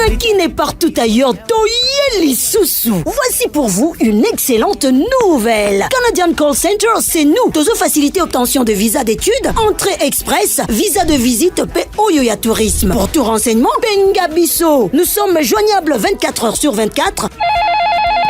Mais qui n'est partout ailleurs, Toyeli Soussou. Voici pour vous une excellente nouvelle. Canadian Call Center, c'est nous. Tozo facilité obtention de visa d'études, entrée express, visa de visite, Oyoya Tourisme. Pour tout renseignement, Bengabiso. Nous sommes joignables 24 heures sur 24.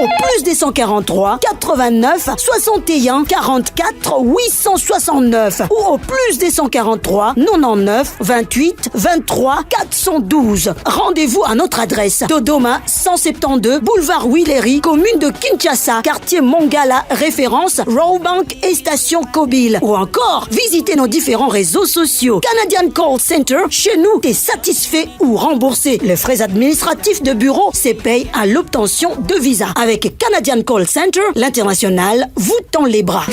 Au plus des 143 89 61 44 869 ou au plus des 143 99 28 23 412. Rendez-vous à notre adresse Dodoma 172 boulevard Willery, commune de Kinshasa, quartier Mongala, référence Rawbank et station Kobil. Ou encore, visitez nos différents réseaux sociaux. Canadian Call Center, chez nous, t'es satisfait ou remboursé. Les frais administratifs de bureau, c'est paye à l'obtention de visa. Avec Canadian Call Center, l'international vous tend les bras.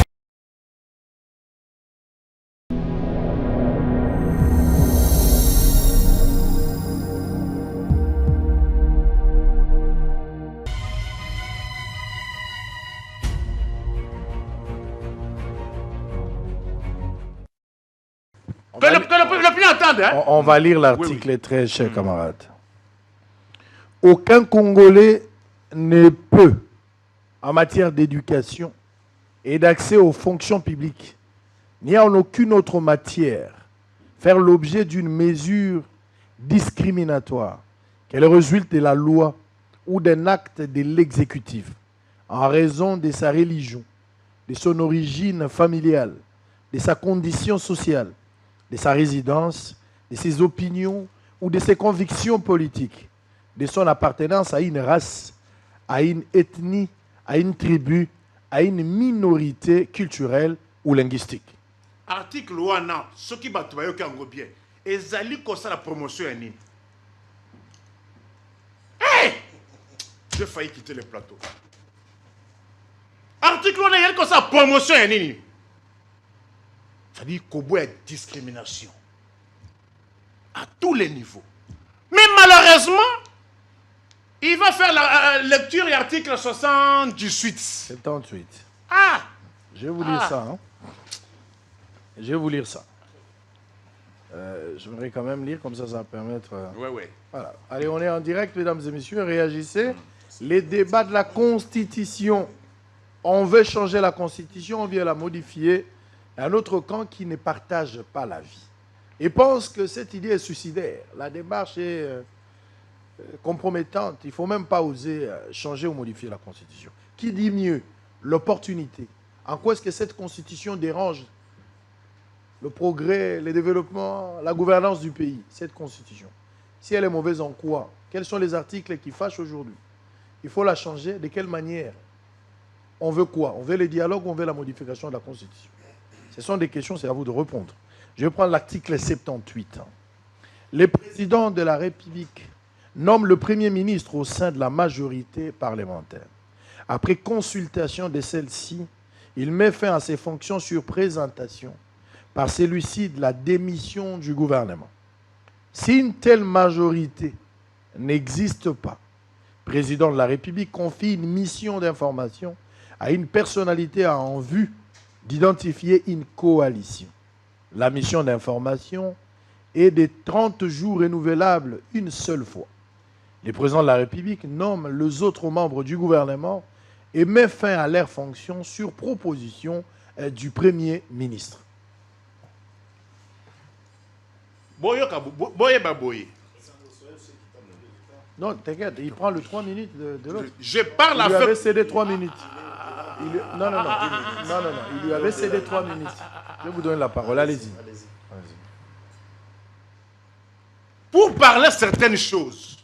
Que le plus entende, hein? On va lire l'article très cher camarade. Aucun Congolais ne peut, en matière d'éducation et d'accès aux fonctions publiques, ni en aucune autre matière, faire l'objet d'une mesure discriminatoire qu'elle résulte de la loi ou d'un acte de l'exécutif en raison de sa religion, de son origine familiale, de sa condition sociale, de sa résidence, de ses opinions ou de ses convictions politiques, de son appartenance à une race, à une ethnie, à une tribu, à une minorité culturelle ou linguistique. Article 1, ce qui va te bien, ezali comme ça la promotion est nini. Hey! J'ai failli quitter le plateau. Article 1, il y a comme ça la promotion est nini. Ça dit qu'il y a discrimination à tous les niveaux. Mais malheureusement, il va faire la lecture et article 78. 78. Ah! Je vais vous lire ça. Hein. Je vais vous lire ça. Je voudrais quand même lire, comme ça va permettre... Oui. Voilà. Allez, on est en direct, mesdames et messieurs. Réagissez. Les débats de la Constitution. On veut changer la Constitution, on vient la modifier. Un autre camp qui ne partage pas la vie et pense que cette idée est suicidaire. La démarche est compromettante. Il ne faut même pas oser changer ou modifier la Constitution. Qui dit mieux? L'opportunité. En quoi est-ce que cette Constitution dérange le progrès, le développement, la gouvernance du pays? Cette Constitution. Si elle est mauvaise en quoi? Quels sont les articles qui fâchent aujourd'hui? Il faut la changer. De quelle manière? On veut quoi? On veut le dialogue ou on veut la modification de la Constitution? Ce sont des questions, c'est à vous de répondre. Je vais prendre l'article 78. Le président de la République nomme le Premier ministre au sein de la majorité parlementaire. Après consultation de celle-ci, il met fin à ses fonctions sur présentation par celui-ci de la démission du gouvernement. Si une telle majorité n'existe pas, le président de la République confie une mission d'information à une personnalité en vue d'identifier une coalition. La mission d'information est de 30 jours renouvelables une seule fois. Le président de la République nomme les autres membres du gouvernement et met fin à leurs fonctions sur proposition du Premier ministre. Non, t'inquiète, il prend le 3 minutes de l'autre. Je parle à avec... Il lui avait cédé 3 minutes. Non, il lui avait cédé 3 minutes. Je vais vous donner la parole, allez-y. Pour parler certaines choses,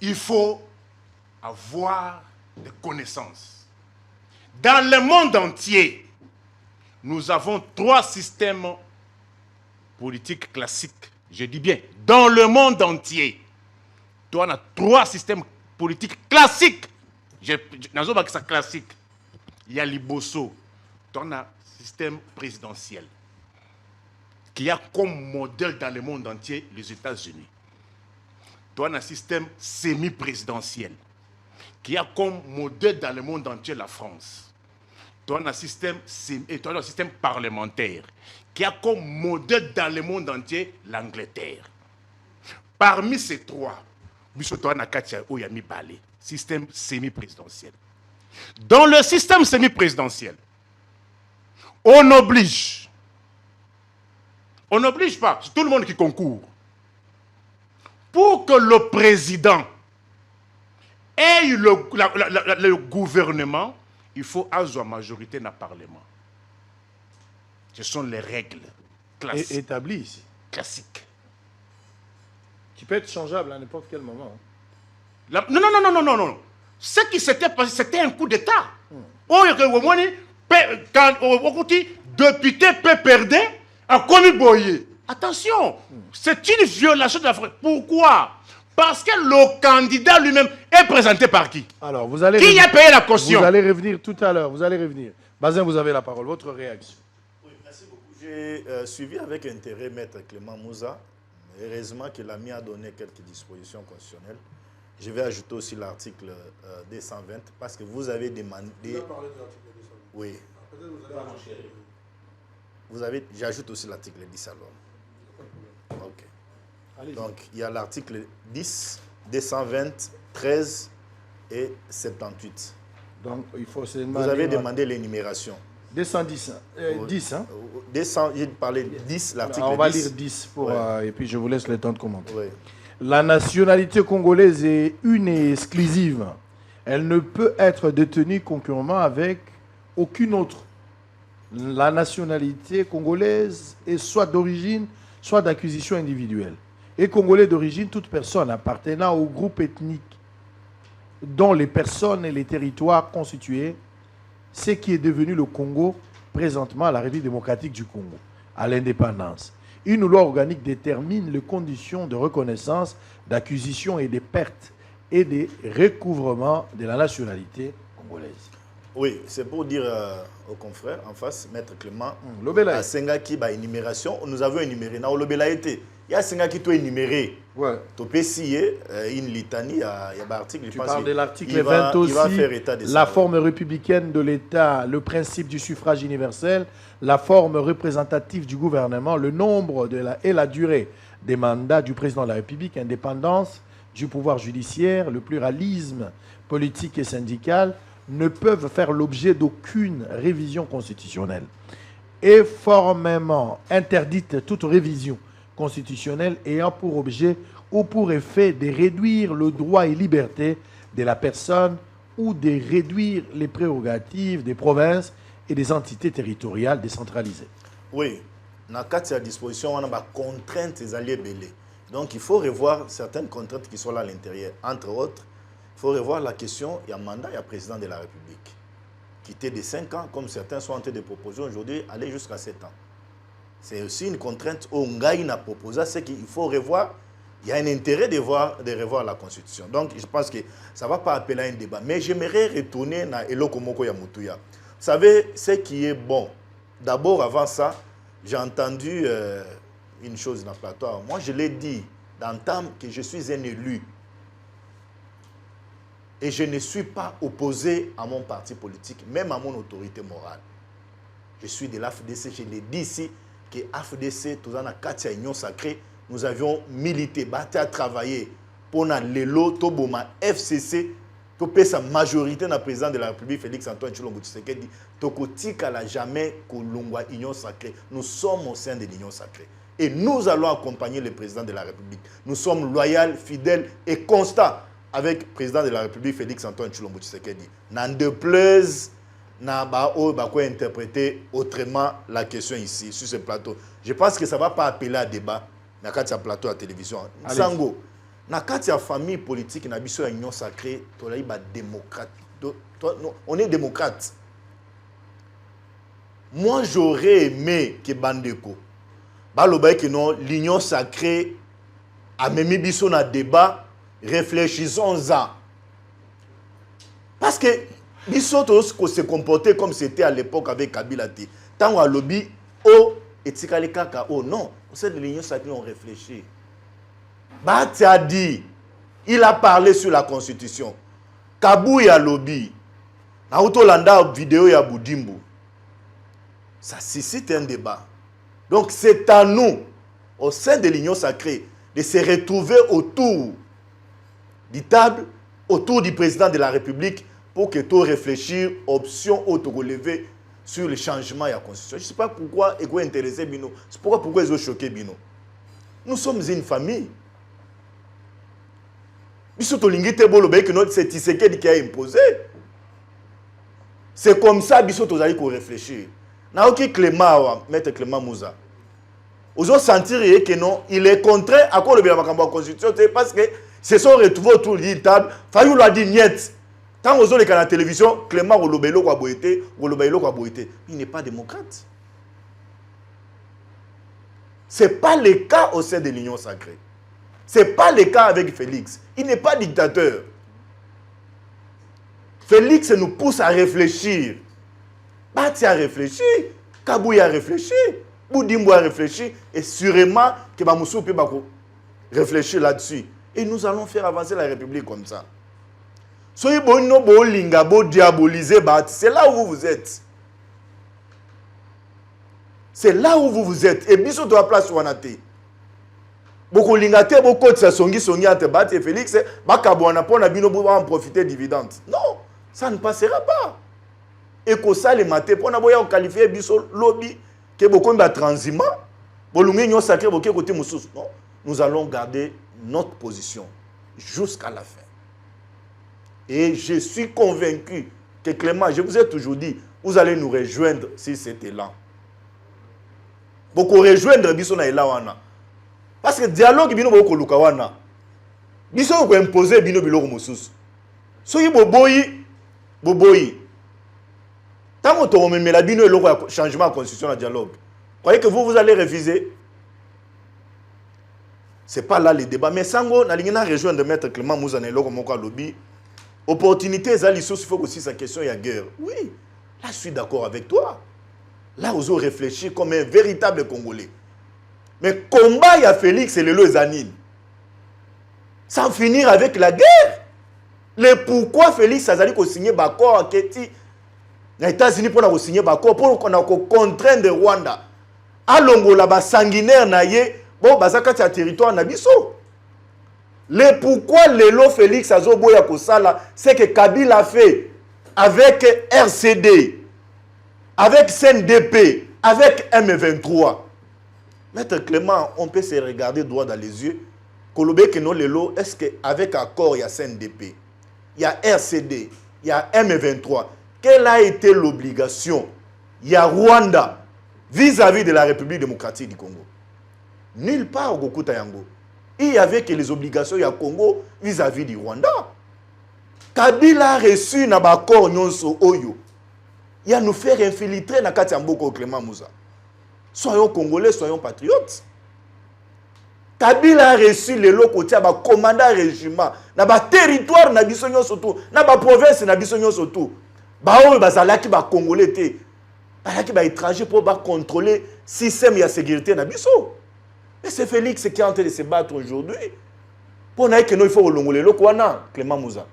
il faut avoir des connaissances. Dans le monde entier, nous avons 3 systèmes politiques classiques. Je dis bien, dans le monde entier, on a 3 systèmes politiques classiques. Dans un ça classique, il y a l'Iboso, on a un système présidentiel qui a comme modèle dans le monde entier les États-Unis. On a un système semi-présidentiel qui a comme modèle dans le monde entier la France. On a un système parlementaire qui a comme modèle dans le monde entier l'Angleterre. Parmi ces trois, Bissotoa Nakatia Oyami Balé, système semi-présidentiel. Dans le système semi-présidentiel, on n'oblige pas, c'est tout le monde qui concourt. Pour que le président ait le gouvernement, il faut avoir majorité dans le Parlement. Ce sont les règles classiques. Établies ici. Classiques. Qui peut être changeable à n'importe quel moment. Non. Ce qui s'était passé, c'était un coup d'État. Quand député peut perdre, a commis boyer. Attention, c'est une violation de la forêt. Pourquoi? Parce que le candidat lui-même est présenté par qui? Alors, vous allez qui a payé la caution? Vous allez revenir tout à l'heure. Vous allez revenir. Bazin, vous avez la parole. Votre réaction. Oui, merci beaucoup. J'ai suivi avec intérêt Maître Clément Mouza. Heureusement qu'il a mis à donner quelques dispositions constitutionnelles. Je vais ajouter aussi l'article D120 parce que vous avez demandé... Vous avez parlé de l'article D120. Oui. Vous avez... J'ajoute aussi l'article 10 alors. Ok. Donc, il y a l'article 10, D120, 13 et 78. Donc, il faut seulement... Vous avez demandé l'énumération. 210, 10, hein? 200, j'ai parlé de 10, l'article 10. On va lire 10 pour, et puis je vous laisse le temps de commenter. Oui. La nationalité congolaise est une et exclusive. Elle ne peut être détenue concurremment avec aucune autre. La nationalité congolaise est soit d'origine, soit d'acquisition individuelle. Et congolais d'origine, toute personne appartenant au groupe ethnique dont les personnes et les territoires constitués, ce qui est devenu le Congo, présentement la République démocratique du Congo, à l'indépendance. Une loi organique détermine les conditions de reconnaissance, d'acquisition et des pertes et des recouvrements de la nationalité congolaise. Oui, c'est pour dire aux confrères en face, Maître Clément, à Sengaki, énumération, nous avons énuméré. Dans l'Obela été, il y a Sengaki qui est énuméré. Ouais. Tu peux scier une litanie, il y a un article. Tu parles de l'article 20 aussi, la forme républicaine de l'État, le principe du suffrage universel, la forme représentative du gouvernement, le nombre et la durée des mandats du président de la République, indépendance du pouvoir judiciaire, le pluralisme politique et syndical, ne peuvent faire l'objet d'aucune révision constitutionnelle. Est formellement interdite toute révision constitutionnelle ayant pour objet ou pour effet de réduire le droit et liberté de la personne ou de réduire les prérogatives des provinces et des entités territoriales décentralisées. Oui, dans le cas de la disposition, on a des contraintes des alliés belés. Donc il faut revoir certaines contraintes qui sont là à l'intérieur. Entre autres, il faut revoir la question, il y a un mandat, il y a un président de la République, qui était de 5 ans, comme certains sont en train de proposer aujourd'hui, aller jusqu'à 7 ans. C'est aussi une contrainte où Ngaï a proposé, c'est qu'il faut revoir, il y a un intérêt de revoir la Constitution. Donc je pense que ça ne va pas appeler à un débat. Mais j'aimerais retourner à Eloko Moko Yamutuya. Vous savez, ce qui est bon, d'abord avant ça, j'ai entendu une chose dans le plateau. Moi, je l'ai dit d'entendre que je suis un élu. Et je ne suis pas opposé à mon parti politique, même à mon autorité morale. Je suis de l'AFDC, je l'ai dit ici, que l'AFDC, tout dans la Katia Union Sacrée, nous avions milité, battu à travailler pour l'élo, Toboma, FCC, pour payer sa majorité dans le président de la République, Félix Antoine Tshilombo Tshisekedi, Tokotika n'a jamais Kolongwa Union Sacrée. Nous sommes au sein de l'Union Sacrée. Et nous allons accompagner le président de la République. Nous sommes loyaux, fidèles et constants avec le président de la République, Félix Antoine Tshilombo Tshisekedi. N'en déplaise, n'a pas interpréter autrement la question ici, sur ce plateau. Je pense que ça ne va pas appeler à débat dans le plateau à la télévision. Sango, dans la famille politique, dans l'Union Sacrée, on est démocrate. Moi, j'aurais aimé que Bandeko, l'Union Sacrée a mis biso na débat, réfléchissons-en. Parce que biso se comportait comme c'était à l'époque avec Kabila. Tant à lobby, oh, et tikale kaka, oh non, au sein de l'Union Sacrée, on réfléchit. Bati a dit, il a parlé sur la Constitution. Kabou ya lobby, na Outolanda vidéo ya Boudimbo. Ça suscite un débat. Donc c'est à nous, au sein de l'Union Sacrée, de se retrouver autour du table, autour du président de la République, pour que tout réfléchir option auto-relever sur le changement de la Constitution. Je ne sais pas pourquoi ils sont intéressés, Bino. C'est pourquoi ils ont choqué, Bino. Nous sommes une famille. C'est Tshisekedi qui a imposé. C'est comme ça que allez réfléchir. Naoki Clément, maître Clément Mouza. Vous avez senti que non, il est contraint à quoi le Constitution, parce que se sont retrouvés autour de la table. Fayou l'a dit niet. Quand vous avez la télévision, Clément Rolobelo kwa boité, il n'est pas démocrate. Ce n'est pas le cas au sein de l'Union sacrée. Ce n'est pas le cas avec Félix. Il n'est pas dictateur. Félix nous pousse à réfléchir. Bati a réfléchi, Kabouya a réfléchi, Boudimbo a réfléchi, et sûrement que Bamoussou peut réfléchir là-dessus. Et nous allons faire avancer la République comme ça. Soyez bon, bo linga, bo diaboliser, c'est là où vous êtes. C'est là où vous êtes. Et biso doit place où on a été. Beaucoup lingate, beaucoup de songi ante bat et Félix, bakabouana pour na bino en profiter dividende. Non, ça ne passera pas. Et que ça les maté pour na boya qualifier biso lobby que beaucoup de transhumant. Bolungi nyo sacré boké côté moussous. Non, nous allons garder notre position jusqu'à la fin. Et je suis convaincu que Clément, je vous ai toujours dit, vous allez nous rejoindre si c'était là. Beaucoup rejoindre biso na elawana. Parce que dialogue bino boko lukawana. Biso ko imposer bino biloko mosusu. Soyi boboyi. Tant que tu me la bino eloko changement de constitution na dialogue. Croyez que vous allez refuser? C'est pas là le débat. Mais sango na lingena rejoindre maître Clément Mouza na eloko moko lobby. Opportunité ezali sous il faut aussi sa question il y a guerre. Oui, là je suis d'accord avec toi. Là vous avez réfléchi comme un véritable Congolais. Mais combat il y a Félix et le Lozanine. Sans finir avec la guerre. Le pourquoi Félix a signé Bakor à Keti les États-Unis pour signer Bakor pour qu'on a contraint de Rwanda. À Longola ba sanguinaire naie bon bazaka ta territoire na biso. Le pourquoi Lelo Félix Azoboya Kosala, c'est que Kabila a fait avec RCD, avec CNDP, avec M23. Maître Clément, on peut se regarder droit dans les yeux. Kolobé que non Lelo, est-ce qu'avec accord il y a CNDP, il y a RCD, il y a M23, quelle a été l'obligation? Il y a Rwanda vis-à-vis de la République démocratique du Congo. Nulle part au Gokuta Yango. Il y avait que les obligations du Congo vis-à-vis du Rwanda. Kabila a reçu un accord nyonso oyo. Il a nous faire infiltrer na kati Mboko Clément Mouza. Soyons congolais, soyons patriotes. Kabila a reçu les locaux tia ba commandant régiment na ba territoire na biso nyonso tout, na ba province na biso nyonso tout. Ba oyo bazalaki ba congolais te. Bazalaki ba étranger pour ba contrôler système ya sécurité na biso. Et c'est Félix qui est en train de se battre aujourd'hui. Pour que nous, il faut le Lokwana, Clément Mouza.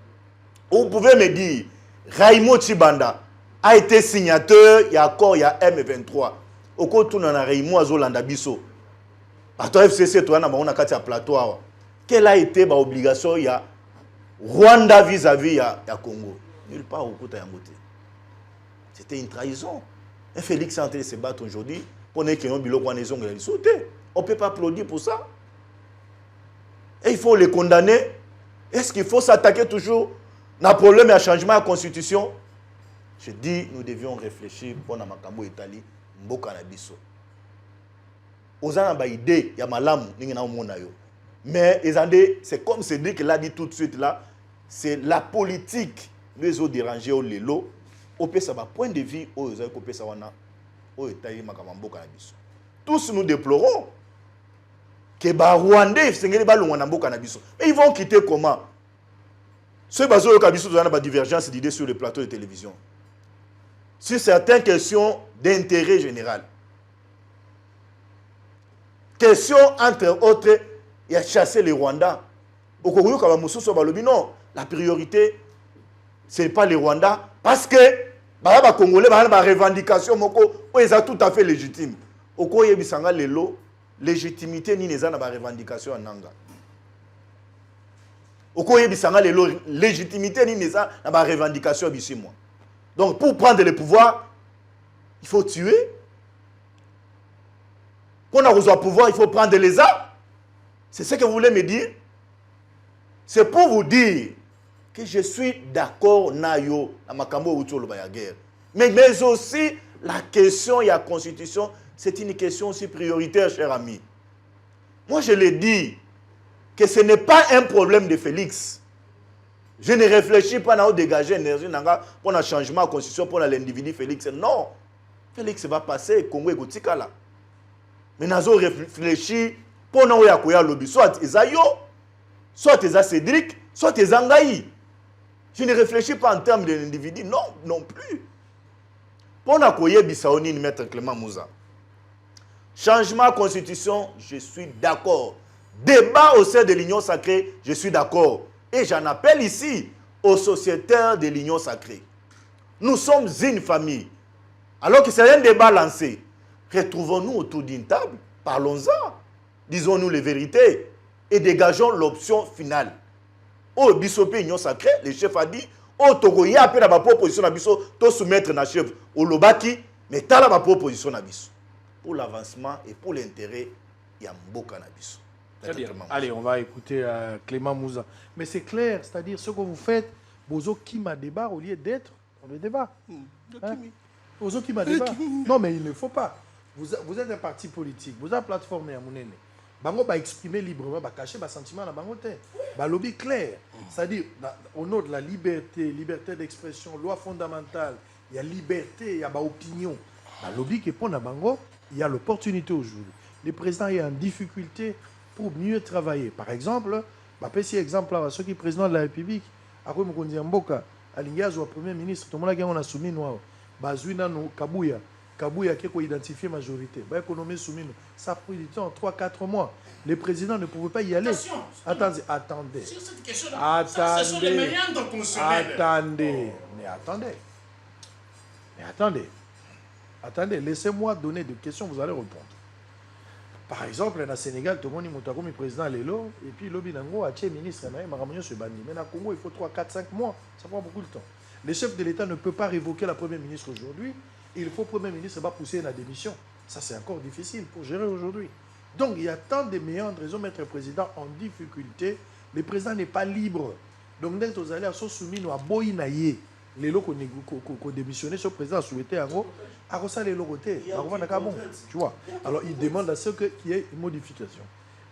Vous pouvez me dire, Raimo Chibanda a été signateur, il y a accord, il y a M23. Au cours de Raimo Azolanda Bisso. À toi, FCC, toi, on a un plateau. Quelle a été l'obligation, il y a Rwanda vis-à-vis, il y a Congo. Nulle part au côté de c'était une trahison. Et Félix est en train de se battre aujourd'hui. Pour que nous, il a sauté. On ne peut pas applaudir pour ça. Et il faut les condamner. Est-ce qu'il faut s'attaquer toujours à un problème et à un changement de la Constitution? Je dis, nous devions réfléchir pour la Makambo Italie, Mboka na biso. Aux gens ont idée, il y a malam, mais c'est comme Cédric l'a dit tout de suite là, c'est la politique, les autres dérangés au lelo, au peut ça point de vue, au peut ça wana, au Italie Makambo na biso. Tous nous déplorons que les Rwandais mais ils vont quitter comment? Ceux qui ont une divergence d'idées sur le plateau de télévision. Sur certaines questions d'intérêt général. Question entre autres, il y a chassé les Rwandais. Au Congo, non, la priorité, ce n'est pas les Rwandais. Parce que les Congolais ont une revendication qui est tout à fait légitime. Au Koye Bisanga Lelo, légitimité ni neza na ba revendication nanga. Okoye bisanga lelo légitimité ni neza na ba revendication bisimo. Donc pour prendre le pouvoir, il faut tuer. Pour on a besoin de pouvoir, il faut prendre les armes. C'est ce que vous voulez me dire? C'est pour vous dire que je suis d'accord nayo na makambo utolo ba guerre. Mais aussi la question et la constitution, c'est une question aussi prioritaire, cher ami. Moi, je l'ai dit que ce n'est pas un problème de Félix. Je ne réfléchis pas à dégager l'énergie pour le changement de la constitution pour l'individu Félix. Non. Félix va passer, Congo et Gotikala. Mais nous avons réfléchi pour nous yakoya lobby. Soit Ezayo, soit Cédric, soit Ngaï. Je ne réfléchis pas en termes de l'individu. Non, non plus. Pour nous yakoya Bissaoni, Maître Clément Mouza. Changement de constitution, je suis d'accord. Débat au sein de l'Union sacrée, je suis d'accord. Et j'en appelle ici aux sociétaires de l'Union sacrée. Nous sommes une famille. Alors que c'est un débat lancé, retrouvons-nous autour d'une table, parlons-en, disons-nous les vérités et dégageons l'option finale. Au Bissopé Union sacrée, le chef a dit, au Togo, il y a appelé à ma proposition à Bisso, tout soumettre na chef au Lobaki, mais t'as la proposition à Bisso. Pour l'avancement et pour l'intérêt, il y a Mboka na Bisso. Très bien. Allez, on va écouter Clément Mouza. Mais c'est clair, c'est-à-dire ce que vous faites, Bozo qui m'a débat au lieu d'être dans le débat. Hein? Bozo qui m'a débat. Non, mais il ne faut pas. Vous êtes un parti politique, vous êtes plateformé à Mounene. Bango va exprimer librement, va cacher va sentiment dans Bangote. Va lobby clair. C'est-à-dire, au nom de la liberté, liberté d'expression, loi fondamentale, il y a liberté, il y a opinion. La lobby qui répond à Bango, il y a l'opportunité aujourd'hui. Le président est en difficulté pour mieux travailler. Par exemple, je exemple à ceux qui sont président de la République, après Mokondi Mboka, Alingaz ou Premier ministre, tout le monde a soumis nous, Bazouina nous, Kabouya qui a identifié majorité. Économie soumis nous. Ça a pris du temps, 3-4 mois. Le président ne pouvait pas y aller. Attendez. Sur cette question-là, ce sont les méandres constitutionnels. Attendez, laissez-moi donner des questions, vous allez répondre. Par exemple, dans le Sénégal, tout le monde est président Lelo, et puis Lobi Nango a été ministre, mais dans le Congo, il faut 3, 4, 5 mois, ça prend beaucoup de temps. Le chef de l'État ne peut pas révoquer la Première ministre aujourd'hui, il faut que le Premier ministre va pousser la démission. Ça, c'est encore difficile pour gérer aujourd'hui. Donc, il y a tant de méandres, raison mettre le président en difficulté. Le président n'est pas libre. Donc, dès que vous allez à ce soumis, nous à Boïnaïe, les lots qu'on a démissionné, ce président a souhaité à gros, à ça les lots côté, tu vois. Alors, il demande à ce qu'il y ait une modification.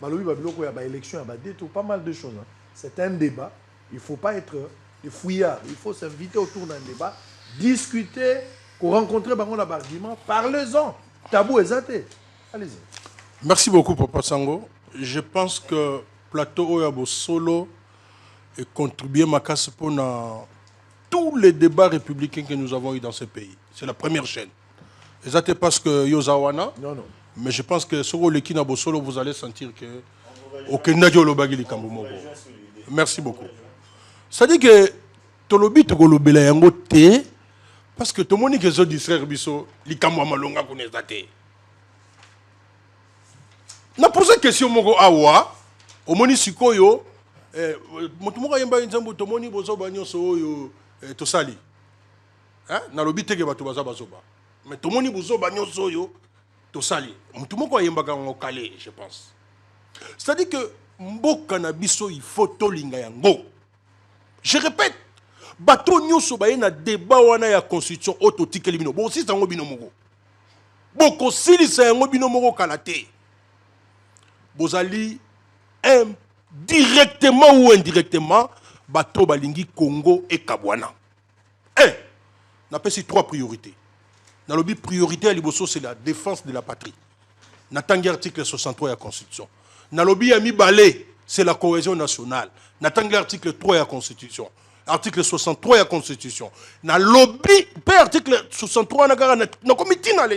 Il y a une élection, il y a pas mal de choses. C'est un débat. Il ne faut pas être des fouillards. Il faut s'inviter autour d'un débat, discuter, pour rencontrer l'argument, parlez-en. Tabou exaté. Allez-y. Merci beaucoup, Papa Sango. Je pense que Plateau Oyabo Solo est contribué à pour tous les débats républicains que nous avons eu dans ce pays. C'est la première chaîne. Exactement parce que Yozawana. Non. Mais je pense que sur le Kinabo Solo, vous allez sentir que aucun Nadjolo Bagili Kambomo. Merci beaucoup. Ça dit que Tolobi Togolobela Yango Te, parce que tout le monde qui est distraire biso, Likamwa Malonga Kunezate. Na posé question moko awa, omoni sikoyo, motumoko yemba nzambo tomoni bozo banyoso oyo tosali. Hein? Na lobi teke bato baza bazoba. Mais tomoni bozo banyoso oyo tosali. Motumoko yemba kango kale, je pense. C'est-à-dire que mboka na biso il faut tolinga yango. Je répète, bato nyoso ba na débat wana ya constitution autotikeli bino. Bon si sango bino moko. Boko sili sango bino moko kalate. Bozali directement ou indirectement bato balingi Congo et Kabwana. On appelle ces 3 priorités. Dans le but priorité à Liboso, c'est la défense de la patrie. Natangi article 63 de la Constitution. Dans le but Ami Balé, c'est la cohésion nationale. Natangi article 3 de la Constitution. Article 63 de la Constitution. Dans le lobby, article 63 na comité na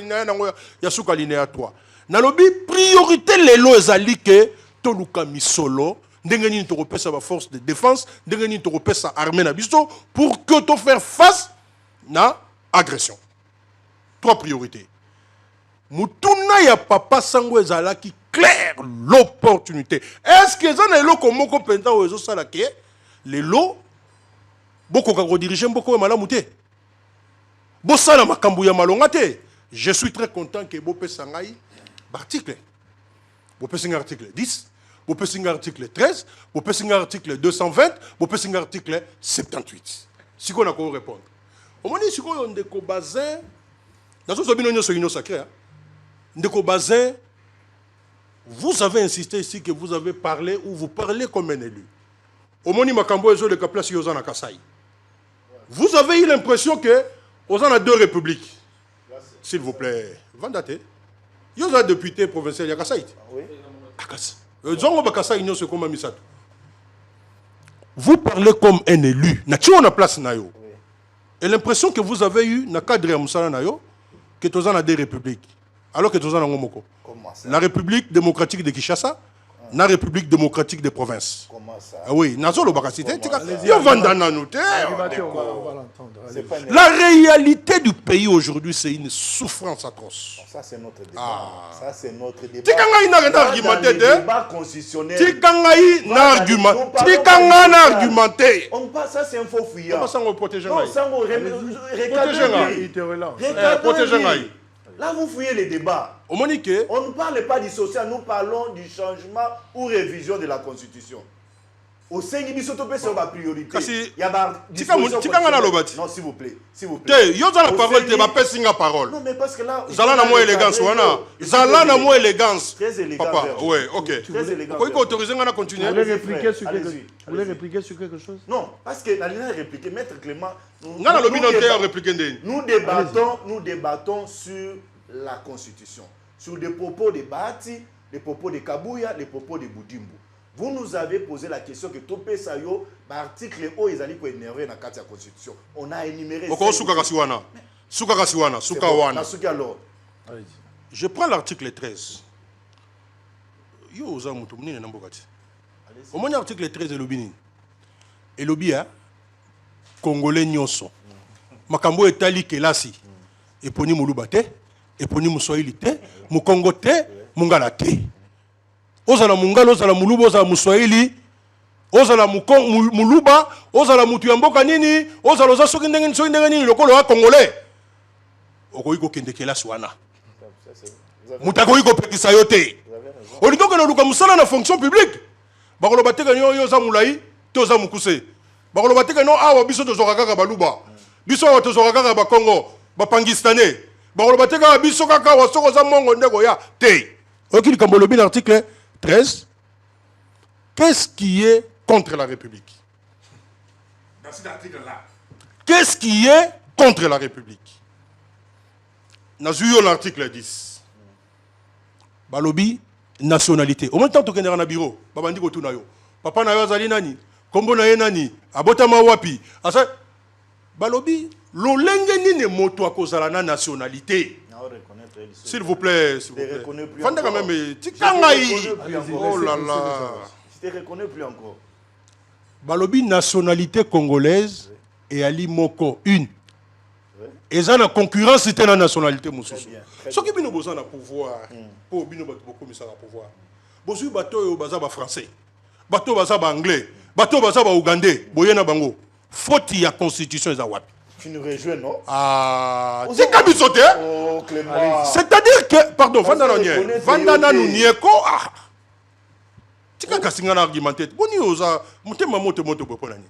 yasuka linéa 3. Dans le but priorité les lois ezali que toluka misolo ndenge nini to repesa ba force de défense ndenge nini to repesa armée na biso pour que to faire face na agression. 3 priorités. Mutuna ya papa sango ezala ki clair l'opportunité. Est-ce que ça n'est pas comme moko penta ou ezo sala ke les lots boko ka diriger boko malamu te. Bo sala makambu ya malonga te. Je suis très content que bo pesa ngai article. Bo pesa ngai article 10, bo pesa ngai article 13, bo pesa ngai article 220, bo pesa ngai article 78. Si qu'on a quoi répondre. Au moment si on ndeko bazin dans ce bino nyoso union sacrée. Ndeko bazin, vous avez insisté ici que vous avez parlé ou vous parlez comme un élu. Au moment makambo ezo le place yozana Kasai. Vous avez eu l'impression que on a deux républiques. S'il vous plaît, Vandate. Yoza député provincial ya Kasai. Oui. Vous parlez comme un élu. Na place na yo. Et l'impression que vous avez eu na cadre ya musala na yo que tous en a des républiques. Alors que tous en a ngomoko. La République démocratique de Kinshasa, la République démocratique des provinces. Comment ça? Ah oui, nazolo bakasite. Yo vandana nous te. On va l'entendre. La réalité du pays aujourd'hui, c'est une souffrance atroce. Ça, c'est notre débat. Ça, c'est notre débat. Tikangaï n'a argumenté. Débat constitutionnel. Tikangaï n'a argumenté. Tikangaï n'a argumenté. Ça, c'est un faux fuyant. On va protéger. Non, ça, on protéger. Là, vous fouillez les débats. On ne parle pas du social, nous parlons du changement ou révision de la Constitution. Au sein de l'Ibisoto, c'est ma priorité. Il y a non, s'il vous plaît. S'il vous plaît. Il y a la parole, tu vas pas signer la parole. Non, mais parce que là. Zala na mo élégance, wana. Zala na mo élégance. Très élégant. Papa, ouais, ok. Très élégant. Pourquoi autoriser à continuer? Vous voulez répliquer sur quelque chose? Non, parce que la ligne a répliqué, Maître Clément. Nous débattons sur la Constitution, sur des propos de Bahati, des propos de Kabouya, des propos de Boudimbo. Vous nous avez posé la question que Topé Sayo, l'article O, ils allaient énerver dans la Constitution. On a énuméré. Je prends l'article 13. Au moins l'article 13 est l'obini. Et l'obia, Congolais nyonso. Makambo etali kelasi. Et poni moulubate, et poni moussoili te, moukongo te, mungala te. Ozala mungala, ozala muluba, ozala moussoili, ozala muluba, ozala mutu ya mboka nini, ozala oza soki ndenge nini, lokolo wa Congolais. Okoiko kende kelasi wana. Mutako iko pekisa yo te. Olingo ke luka musala na fonction publique. Bakolo bateka nyo yo za mulai, to za mukuse. Bakolo bateka no awa biso to zokaka baluba. Biso to zokaka ba Congo, ba Pangistanais. Bakolo bateka biso kaka wa soko za mongo ndeko ya te. Okili kambolobi l'article 13. Qu'est-ce qui est contre la République? Dans cet article-là. Qu'est-ce qui est contre la République? Nazuyo l'article 10. Balobi nationalité. Au même temps que na bureau, babandi ko tuna yo. Papa na yo azali nani? Kombo na ye nani? Abota mawapi? Asa balobi lolenge nini moto akozala na nationalité. S'il vous plaît, s'il vous plaît. Fanda quand même tikangai. Oh là là. Je te reconnais plus encore. Balobi nationalité congolaise et Ali Moko une. Et ça la concurrence c'était la nationalité mususu. Ce qui bino besoin na pouvoir pour bino bato beaucoup misala pouvoir. Bosu bato yo baza ba français. Bato baza ba anglais. Bato baza ba ougandais. Boyena bango. Faute ya constitution za wapi. Tu nous rejoins non? Ah, c'est kabisote. Oh Clément. C'est-à-dire que pardon, Vandana nous nieko ah. Tika kasinga na argumenté. Boni oza mutema moto boponani.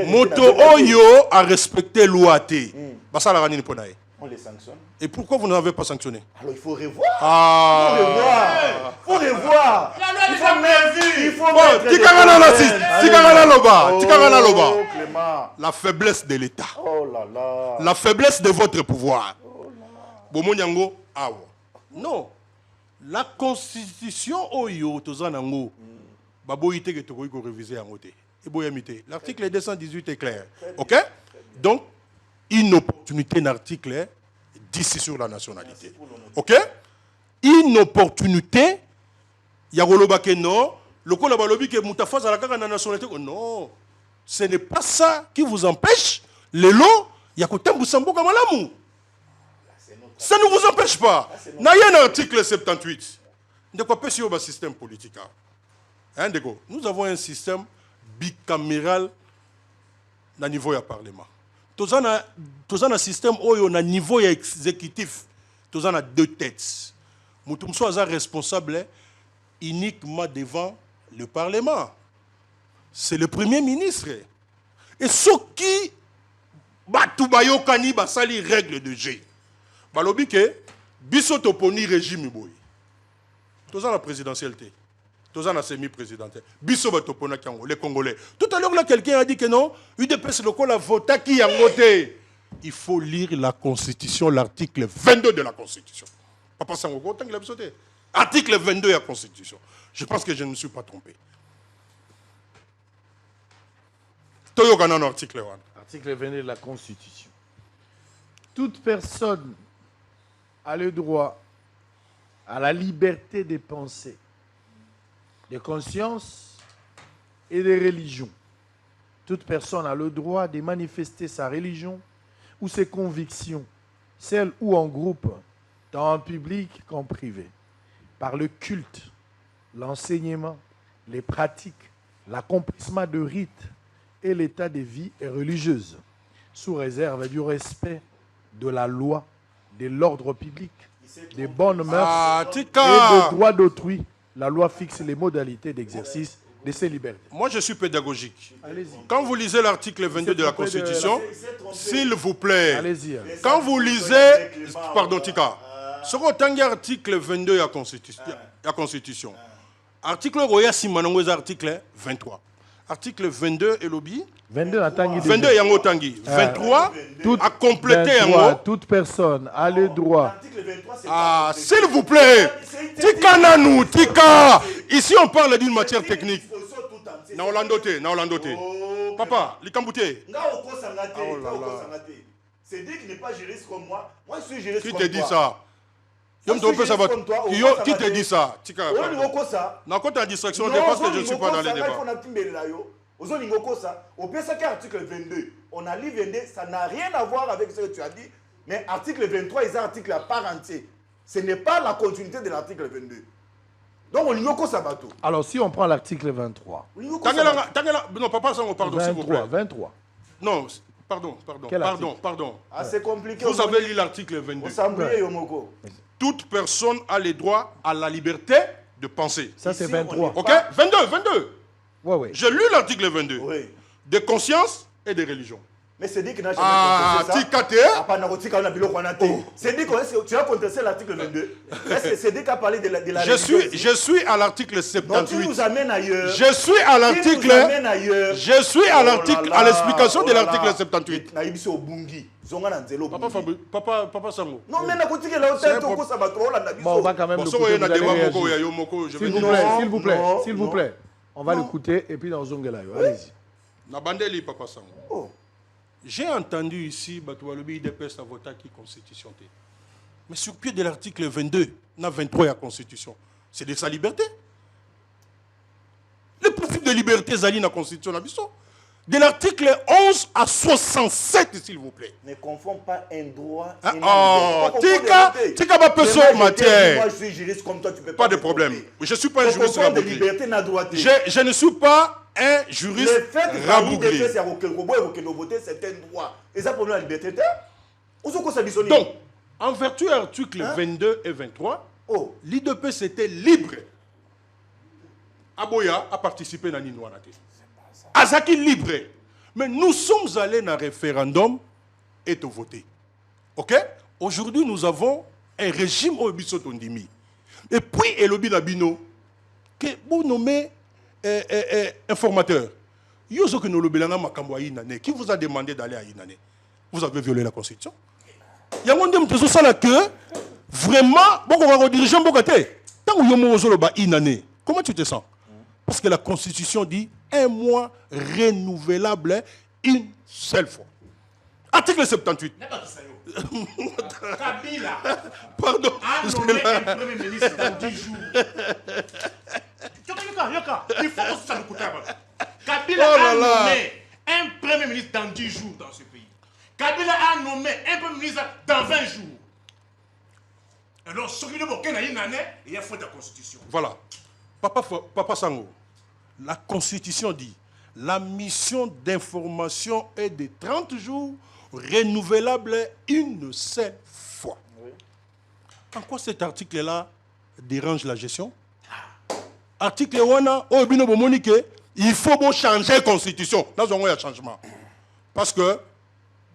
Moto oyo a respecté loi té. Basala rani ponaye. On les sanctionne. Et pourquoi vous n'avez pas sanctionné? Alors il faut revoir. Ah. Il faut revoir. Il faut mettre. Il faut mettre. Tikangana loba. Oh Clément. La faiblesse de l'État. Oh là là. La faiblesse de votre pouvoir. Bomonyango awa. Non. La constitution oyo tozanango baboyite que tokoyi ko réviser yango te. Eboyamite. L'article 218 est clair. OK? Donc une opportunité d'article 10 sur la nationalité. OK? Une opportunité ya goloba ke non, lokola balobi ke mutafaza la kaka na nationalité. Oh non. Ce n'est pas ça qui vous empêche les lots ya kotembu samboka malamu. Ça ne vous empêche pas. Il y a un article 78. sur le système politique. Hein, nous avons un système bicaméral au niveau du Parlement. Nous avons un système où on a niveau exécutif. Nous avons 2 têtes. Nous sommes responsables uniquement devant le Parlement. C'est le Premier ministre. Et ce qui sont les règles de jeu. Balobi que biso toponi régime boy. Tous la présidentialité. Tous la semi-présidentielle. Biso topona kiango les Congolais. Tout à l'heure là quelqu'un a dit que non, UDPS le col a voté qui a voté. Il faut lire la Constitution, l'article 22 de la Constitution. Papa Sango, tant qu'il a sauté. Article 22 de la Constitution. Je pense que je ne me suis pas trompé. Toyokana article 1. Article 22 de la Constitution. Toute personne a le droit à la liberté des pensées, de conscience et de religion. Toute personne a le droit de manifester sa religion ou ses convictions, seule ou en groupe, tant en public qu'en privé, par le culte, l'enseignement, les pratiques, l'accomplissement de rites et l'état de vie religieuse, sous réserve du respect de la loi, de l'ordre public, des bonnes mœurs et des droits d'autrui. La loi fixe les modalités d'exercice de ces libertés. Moi, je suis pédagogique. Allez-y. Quand vous lisez l'article 22 de la Constitution, s'il vous plaît, Allez-y. quand vous lisez, pardon, Tika, ce qu'on article 22 de la Constitution, article article 23. Article 22 et lobby. 22 à Tanguy. 22 yango Tanguy. 23 à compléter 23, yango. toute personne a le droit. Ah, s'il vous plaît. Tika nanou, Tika. Ici, on parle d'une matière technique. Na Olandote, na Olandote. Papa, l'Ikambouté. C'est dit qu'il n'est pas juriste comme moi. Moi, je suis juriste Qui comme te toi. dit ça? Qui te dit ça? Tika. Dans quoi ta distraction, parce que je ne suis pas dans les débats. Article 22. On a lu 22, ça n'a rien à voir avec ce que tu as dit. Mais article 23, ils ont un article à part entière. Ce n'est pas la continuité de l'article 22. Donc, on y a ça bateau. Alors, si on prend l'article 23. Non, papa, pardon, s'il vous plaît. 23. Non, pardon. Ah, c'est compliqué. Vous avez lu l'article 22. Toute personne a le droit à la liberté de penser. Ça, c'est 23. Ok? 22. Ouais. J'ai lu l'article 22. Oui. De conscience et de religion. Mais c'est dit qu'il n'a jamais contesté ça. C'est dit que tu as contesté l'article 22. C'est dit qu'à parler de la religion. Je suis à l'article 78. Donc tu nous amènes ailleurs. Je suis à l'article. Je suis à l'article, à l'explication de l'article 78. Papa Sango. Non, mais na kotiki la hôtel to ko sabato la nabiso. Bon, on va quand même S'il vous plaît. On va l'écouter et puis dans Zongelayo. Allez-y. Nabandeli Papa Sango. Oh. J'ai entendu ici Batoualobi IDPS a voté qui constitution. Mais sur pied de l'article 22, na 23 la constitution. C'est de sa liberté. Le principe de liberté zali na constitution na biso. De l'article 11 à 67, s'il vous plaît. Ne confonds pas un droit et Tika va peu sur matière. Moi, je suis juriste comme toi, tu peux pas de problème. Je ne suis pas un juriste rabouglé. Je ne suis pas un juriste rabouglé. Le fait de c'est un droit. Et ça, pour nous, la liberté, donc, en vertu de l'article 22 et 23, l'IDPS était libre. Aboya a participé à Ninouanate. Azaki libre. Mais nous sommes allés dans un référendum et tout voté. Ok? Aujourd'hui, nous avons un régime au Bissotondimi. Et puis, Elobi Nabino, que vous nommez informateur. Yozo que nous l'obélanga makambo à Inane. Qui vous a demandé d'aller à Inane? Vous avez violé la Constitution. Il y a un monde qui ça que vraiment, beaucoup de dirigeants, beaucoup de tant que vous avez Inane, comment tu te sens? Parce que la Constitution dit un mois renouvelable une seule fois. Article 78. Kabila Pardon. a nommé un premier ministre dans 10 jours. Yoka, il faut que ça nous coûte. Kabila a nommé un premier ministre dans 10 jours dans ce pays. Kabila a nommé un premier ministre dans 20 jours. Alors, ce qui il y a faute de la Constitution. Voilà. Papa Sango, la Constitution dit la mission d'information est de 30 jours, renouvelable une seule fois. Oui. En quoi cet article-là dérange la gestion? Article 1, il faut changer la Constitution. Là, il y a un changement. Parce que,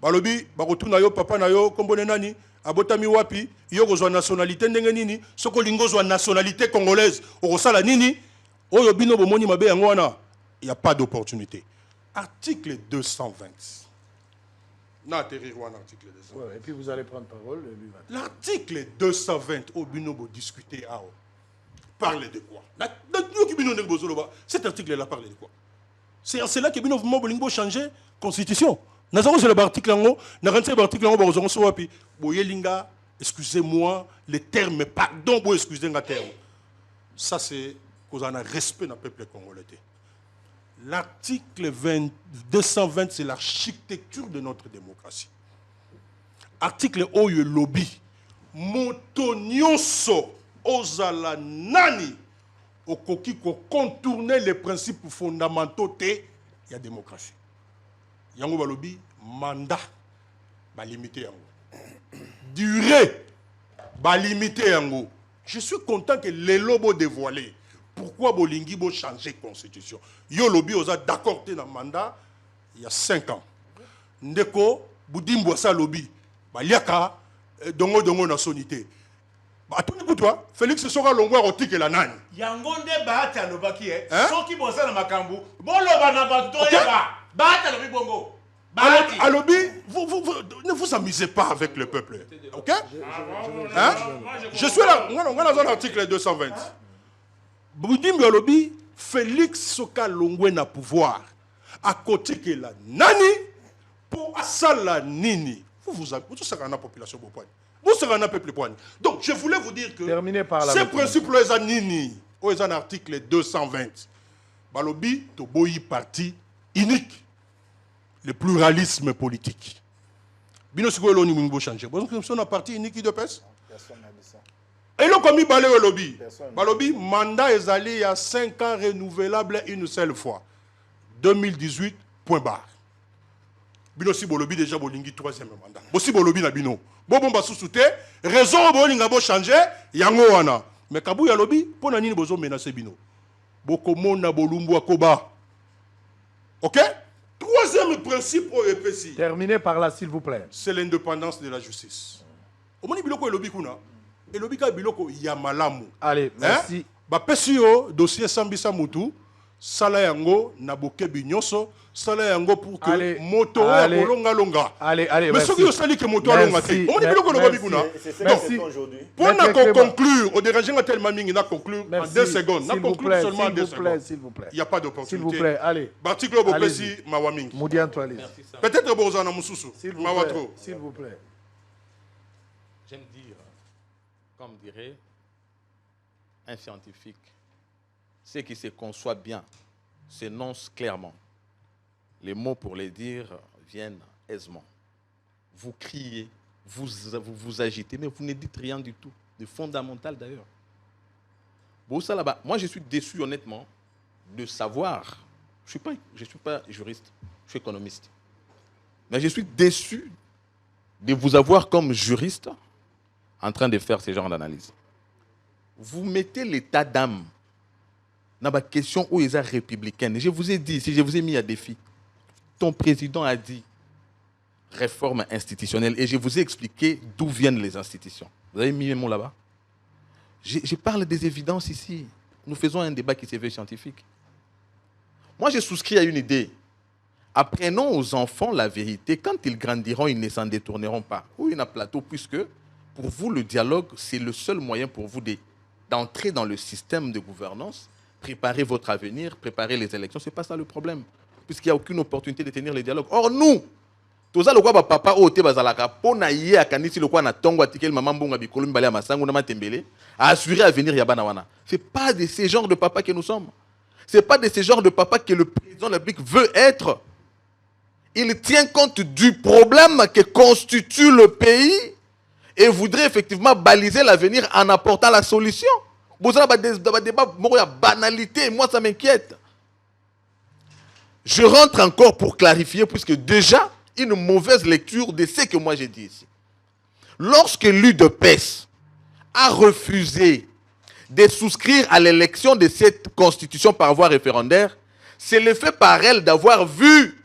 balobi, barotu na yo, papa na yo, kombone nani, abotami wapi, yo gozwa nationalité ndenge nini, soko lingo zwa nationalité congolaise, orosala nini, oyo bino bomoni mabe yango wana, il n'y a pas d'opportunité. Article 220. Na atterrir wana article 220. Ouais, et puis vous allez prendre parole. L'article 220, au bino bo discuter ao. Parle de quoi? Cet article-là parle de quoi? C'est en cela que bino bolingo changer constitution. Nous avons l'article en haut, nous avons l'article en haut, excusez-moi, les termes, pardon, excusez-moi, terme. Ça, c'est qu'on a un respect dans le peuple congolais. L'article 220, c'est l'architecture de notre démocratie. Article O, le lobby. Motonioso, ozala nani, au coquille pour contourner les principes fondamentaux de la démocratie. Yango balobi mandat ba limité yango. Durée ba limité yango. Je suis content que les lobos dévoilés. Pourquoi bolingi bo changer constitution? Yo lobi oza d'accord te na mandat il y a 5 ans. Ndeko budimbo sa lobi ba liaka dongo na sonité. Ba tout pour toi, Félix sera longwa rotike la nani. Yango nde bahati alobaki soki bosa na makambu, boloba na bato yeba. Bahati alobi bongo. Alobi, vous ne vous amusez pas avec le peuple. Ok? Je suis là, on a dans l'article 220. Boudimbi alobi, Félix Soka Longwe na pouvoir. À côté que la nani, pour Asala Nini. Vous serez dans la population. Vous serez dans le peuple. Donc, je voulais vous dire que ces principes-là, ils sont Nini. Ils sont dans l'article 220. Balobi, Toboyi parti unique. Le pluralisme politique. Bino siko lo ni mumbo changer. Bon, nous a parti unique de PES. Personne n'a dit ça. Et le commis balé au lobby. Balobi mandat est allé il y a 5 ans renouvelable une seule fois. 2018 point barre. Bino si bolobi déjà bolingi 3e mandat. Bosi bolobi na bino. Bon ba sousouté, raison bolinga bo changer yango wana. Mais kabu ya lobby pona nini bozo menacer bino. Boko mona bolumbu akoba. OK? 3e principe au EPC. Terminez par là, s'il vous plaît. C'est l'indépendance de la justice. Au moment biloko et lobby kuna, et lobby ka biloko yamalamu. Allez, merci. Ba pesio dossier Sambisa Mutu, sala yango na bokebi nyonso, sala yango pour que moto ya kolonga longa. Allez, mais ce qui est sali que moto longa te. Au moment biloko lobby kuna. Merci. Pour conclure, au dérangement tellement mingi na conclure en 2 secondes. Na conclure seulement en 2 secondes. S'il vous plaît. Il n'y a pas d'opportunité. S'il vous plaît, allez. Article Bopesi Mawamingi. Moudianto, allez. Peut-être Bozana Moussousou. S'il vous plaît. J'aime dire, comme dirait un scientifique, ce qui se conçoit bien s'énonce clairement. Les mots pour les dire viennent aisément. Vous criez, vous agitez, mais vous ne dites rien du tout, de fondamental d'ailleurs. Bon, ça là-bas, moi je suis déçu honnêtement de savoir, je ne suis pas juriste, je suis économiste, mais je suis déçu de vous avoir comme juriste en train de faire ce genre d'analyse. Vous mettez l'état d'âme dans la question où ils sont républicaine. Je vous ai dit, si je vous ai mis à défi, ton président a dit réforme institutionnelle et je vous ai expliqué d'où viennent les institutions. Vous avez mis mes mots là-bas? Je parle des évidences ici. Nous faisons un débat qui se veut scientifique. Moi, je souscris à une idée. Apprenons aux enfants la vérité. Quand ils grandiront, ils ne s'en détourneront pas. Oui, il y a un plateau, puisque pour vous, le dialogue, c'est le seul moyen pour vous d'entrer dans le système de gouvernance, préparer votre avenir, préparer les élections. Ce n'est pas ça le problème, puisqu'il n'y a aucune opportunité de tenir le dialogue. Or, nous, tout ça, le quoi, papa, ote bazalaka, pona yé a kanisi le quoi na tongo atikel maman bonga bikolum balé masangu na matembele, a assurer l'avenir yabana wana. C'est pas de ces genres de papa que nous sommes. C'est pas de ces genres de papa que le président de la République veut être. Il tient compte du problème que constitue le pays et voudrait effectivement baliser l'avenir en apportant la solution. Vous avez des débats, il y a banalité, moi ça m'inquiète. Je rentre encore pour clarifier, puisque déjà, une mauvaise lecture de ce que moi j'ai dit ici. Lorsque l'UDPS a refusé de souscrire à l'élection de cette constitution par voie référendaire, c'est le fait par elle d'avoir vu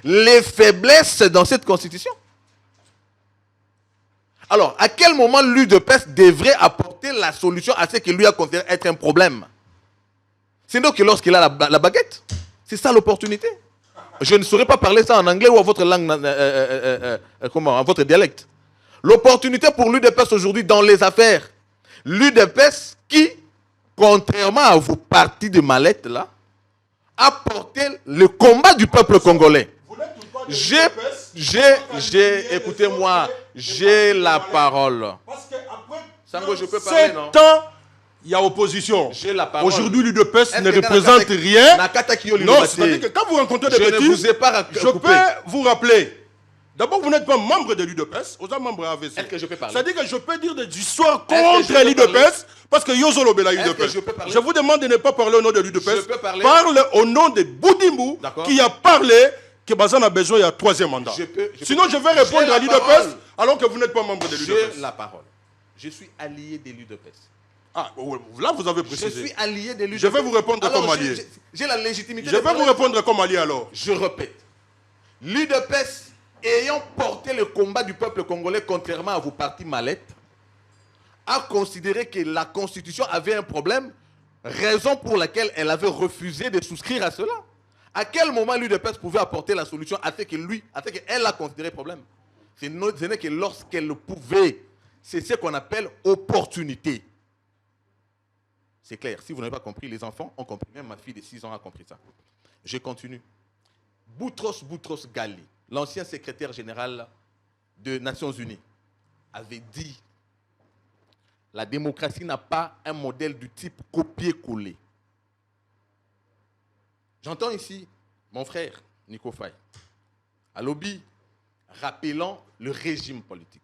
les faiblesses dans cette constitution. Alors, à quel moment l'UDPS devrait apporter la solution à ce que lui a considéré être un problème? C'est donc que lorsqu'il a la baguette. C'est ça l'opportunité. Je ne saurais pas parler ça en anglais ou à votre langue, en votre dialecte. L'opportunité pour l'UDPS aujourd'hui dans les affaires. L'UDPS qui, contrairement à vos partis de mallette là, a porté le combat du peuple congolais. Écoutez-moi, j'ai la parole. Parce qu'après Sango, je peux parler, non? Il y a opposition. J'ai la parole. Aujourd'hui, l'UDPS ne représente rien. Non, c'est-à-dire que quand vous rencontrez des bêtises, je ne vous ai pas je peux vous rappeler. D'abord, vous n'êtes pas membre de l'UDPS, vous êtes membre AVC. Est-ce que je peux parler? C'est-à-dire que je peux dire des histoires contre l'UDPS parce que Yozo Lobela l'UDPS. Je vous demande de ne pas parler au nom de l'UDPS. Parle au nom de Boudimou qui a parlé que Bazan a besoin d'un troisième mandat. Sinon, je vais répondre à l'UDPS alors que vous n'êtes pas membre de l'UDPS. J'ai la parole. Je suis allié de l'UDPS. Ah, là, vous avez précisé. Je suis allié de l'UDPS. Je vais vous répondre comme allié. J'ai la légitimité. Je vais vous répondre comme allié alors. Je répète. L'UDPS, ayant porté le combat du peuple congolais contrairement à vos partis mallettes, a considéré que la Constitution avait un problème, raison pour laquelle elle avait refusé de souscrire à cela. À quel moment l'UDPS pouvait apporter la solution à ce qu'elle a considéré problème? Ce n'est que lorsqu'elle le pouvait. C'est ce qu'on appelle opportunité. C'est clair, si vous n'avez pas compris, les enfants ont compris. Même ma fille de 6 ans a compris ça. Je continue. Boutros Ghali, l'ancien secrétaire général des Nations Unies, avait dit « La démocratie n'a pas un modèle du type copier-coller. » J'entends ici mon frère, Nico Faye, à lobby, rappelant le régime politique.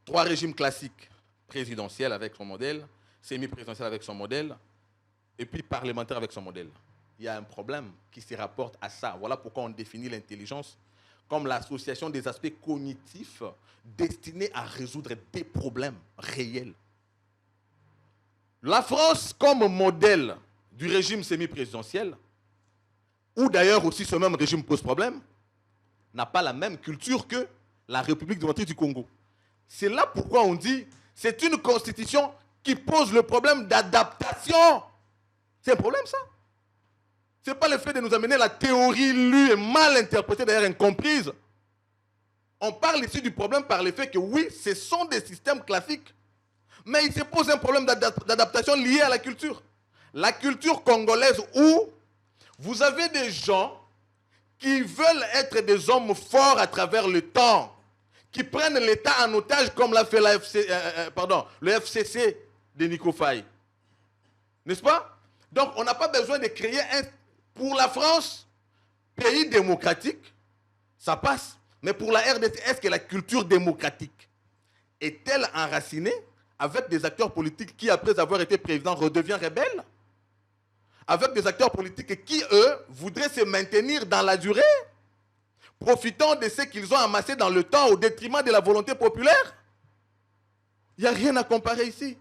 3 régimes classiques, présidentiel avec son modèle, semi-présidentiel avec son modèle, et puis parlementaire avec son modèle. Il y a un problème qui se rapporte à ça. Voilà pourquoi on définit l'intelligence comme l'association des aspects cognitifs destinés à résoudre des problèmes réels. La France, comme modèle du régime semi-présidentiel, ou d'ailleurs aussi ce même régime pose problème, n'a pas la même culture que la République démocratique du Congo. C'est là pourquoi on dit c'est une constitution qui pose le problème d'adaptation. C'est un problème ça. Ce n'est pas le fait de nous amener la théorie lue et mal interprétée, d'ailleurs incomprise. On parle ici du problème par le fait que oui, ce sont des systèmes classiques, mais il se pose un problème d'adaptation lié à la culture. La culture congolaise où vous avez des gens qui veulent être des hommes forts à travers le temps, qui prennent l'État en otage comme l'a fait le FCC de Nico Faye. N'est-ce pas? Donc on n'a pas besoin de créer pour la France, pays démocratique, ça passe. Mais pour la RDC, est-ce que la culture démocratique est-elle enracinée avec des acteurs politiques qui, après avoir été présidents, redeviennent rebelles? Avec des acteurs politiques qui, eux, voudraient se maintenir dans la durée, profitant de ce qu'ils ont amassé dans le temps au détriment de la volonté populaire? Il n'y a rien à comparer ici.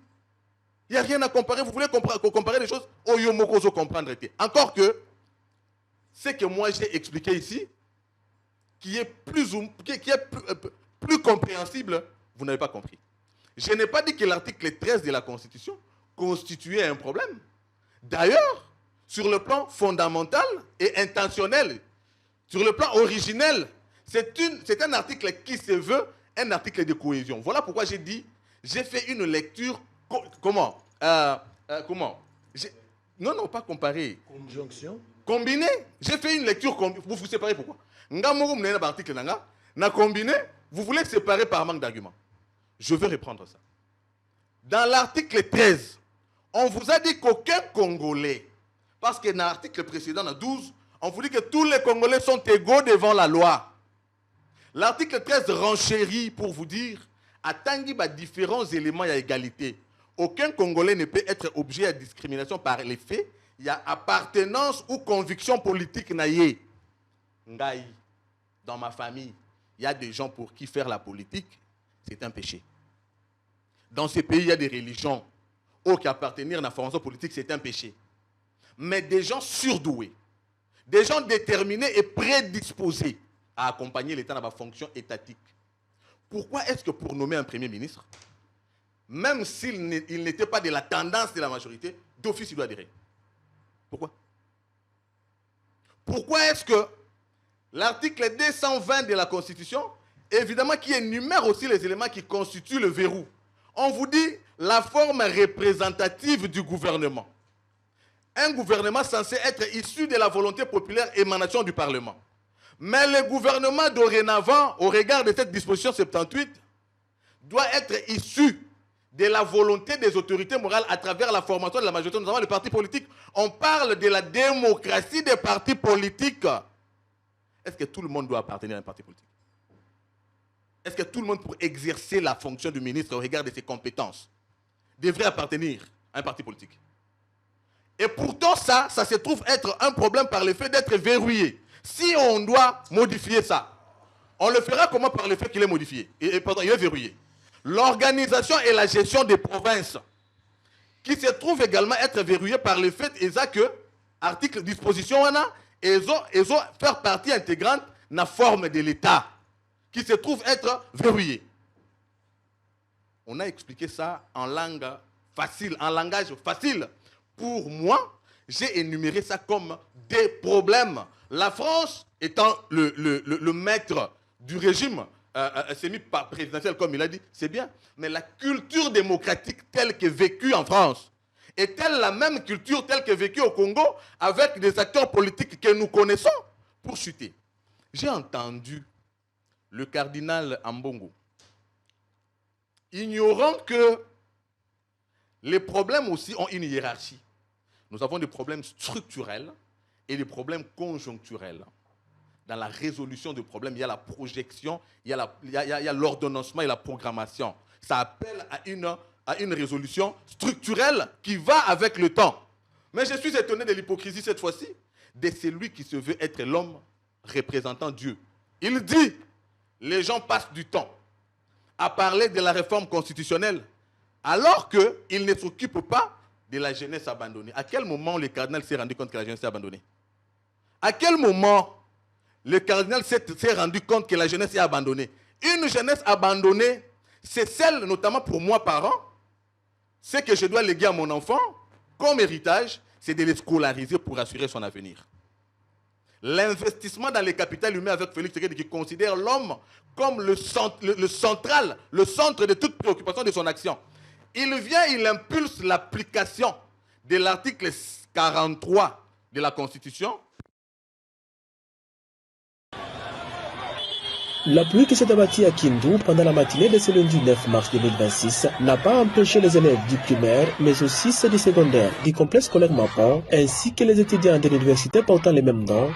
Il n'y a rien à comparer. Vous voulez comparer les choses? Oyomokozo comprendre. Encore que, ce que moi j'ai expliqué ici, qui est plus compréhensible, vous n'avez pas compris. Je n'ai pas dit que l'article 13 de la Constitution constituait un problème. D'ailleurs, sur le plan fondamental et intentionnel, sur le plan originel, c'est un article qui se veut un article de cohésion. Voilà pourquoi j'ai dit, j'ai fait une lecture, comment non, pas comparer. Conjonction. Combiné, j'ai fait une lecture, vous vous séparez pourquoi? Na combiné, vous voulez séparer par manque d'arguments. Je vais reprendre ça. Dans l'article 13, on vous a dit qu'aucun Congolais, parce que dans l'article précédent, dans 12, on vous dit que tous les Congolais sont égaux devant la loi. L'article 13 renchérit pour vous dire attendit différents éléments à égalité. Aucun Congolais ne peut être objet à discrimination par les faits. Il y a appartenance ou conviction politique naïe. Ngaï, dans ma famille, il y a des gens pour qui faire la politique, c'est un péché. Dans ces pays, il y a des religions qui appartenir à la formation politique, c'est un péché. Mais des gens surdoués, des gens déterminés et prédisposés à accompagner l'État dans la fonction étatique. Pourquoi est-ce que pour nommer un Premier ministre, même s'il n'était pas de la tendance de la majorité, d'office il doit adhérer? Pourquoi? Pourquoi est-ce que l'article 220 de la Constitution, évidemment, qui énumère aussi les éléments qui constituent le verrou, on vous dit la forme représentative du gouvernement. Un gouvernement censé être issu de la volonté populaire émanation du Parlement. Mais le gouvernement dorénavant, au regard de cette disposition 78, doit être issu de la volonté des autorités morales à travers la formation de la majorité, notamment les partis politiques. On parle de la démocratie des partis politiques. Est-ce que tout le monde doit appartenir à un parti politique? Est-ce que tout le monde, pour exercer la fonction de ministre au regard de ses compétences, devrait appartenir à un parti politique? Et pourtant, ça se trouve être un problème par le fait d'être verrouillé. Si on doit modifier ça, on le fera comment? Par le fait qu'il est modifié. Pardon, il est verrouillé. L'organisation et la gestion des provinces, qui se trouve également être verrouillé par le fait que, article disposition, ils ont faire partie intégrante de la forme de l'État, qui se trouve être verrouillé. On a expliqué ça en langue facile, en langage facile. Pour moi, j'ai énuméré ça comme des problèmes. La France étant le maître du régime semi-présidentiel, comme il a dit, c'est bien. Mais la culture démocratique telle que vécue en France, est-elle la même culture telle que vécue au Congo avec des acteurs politiques que nous connaissons pour chuter? J'ai entendu le cardinal Ambongo ignorant que les problèmes aussi ont une hiérarchie. Nous avons des problèmes structurels et des problèmes conjoncturels. Dans la résolution de problèmes, il y a la projection, il y a l'ordonnancement et la programmation. Ça appelle à une résolution structurelle qui va avec le temps. Mais je suis étonné de l'hypocrisie cette fois-ci de celui qui se veut être l'homme représentant Dieu. Il dit, les gens passent du temps à parler de la réforme constitutionnelle alors qu'ils ne s'occupent pas de la jeunesse abandonnée. À quel moment le cardinal s'est rendu compte que la jeunesse est abandonnée? À quel moment le cardinal s'est rendu compte que la jeunesse est abandonnée? Une jeunesse abandonnée, c'est celle, notamment pour moi, parent, ce que je dois léguer à mon enfant, comme héritage, c'est de les scolariser pour assurer son avenir. L'investissement dans les capital humain avec Félix Tshisekedi qui considère l'homme comme le centre de toute préoccupation de son action. Il impulse l'application de l'article 43 de la Constitution. La pluie qui s'est abattue à Kindu pendant la matinée de ce lundi 9 mars 2026 n'a pas empêché les élèves du primaire, mais aussi ceux du secondaire du complexe scolaire Mapon, ainsi que les étudiants de l'université portant les mêmes noms.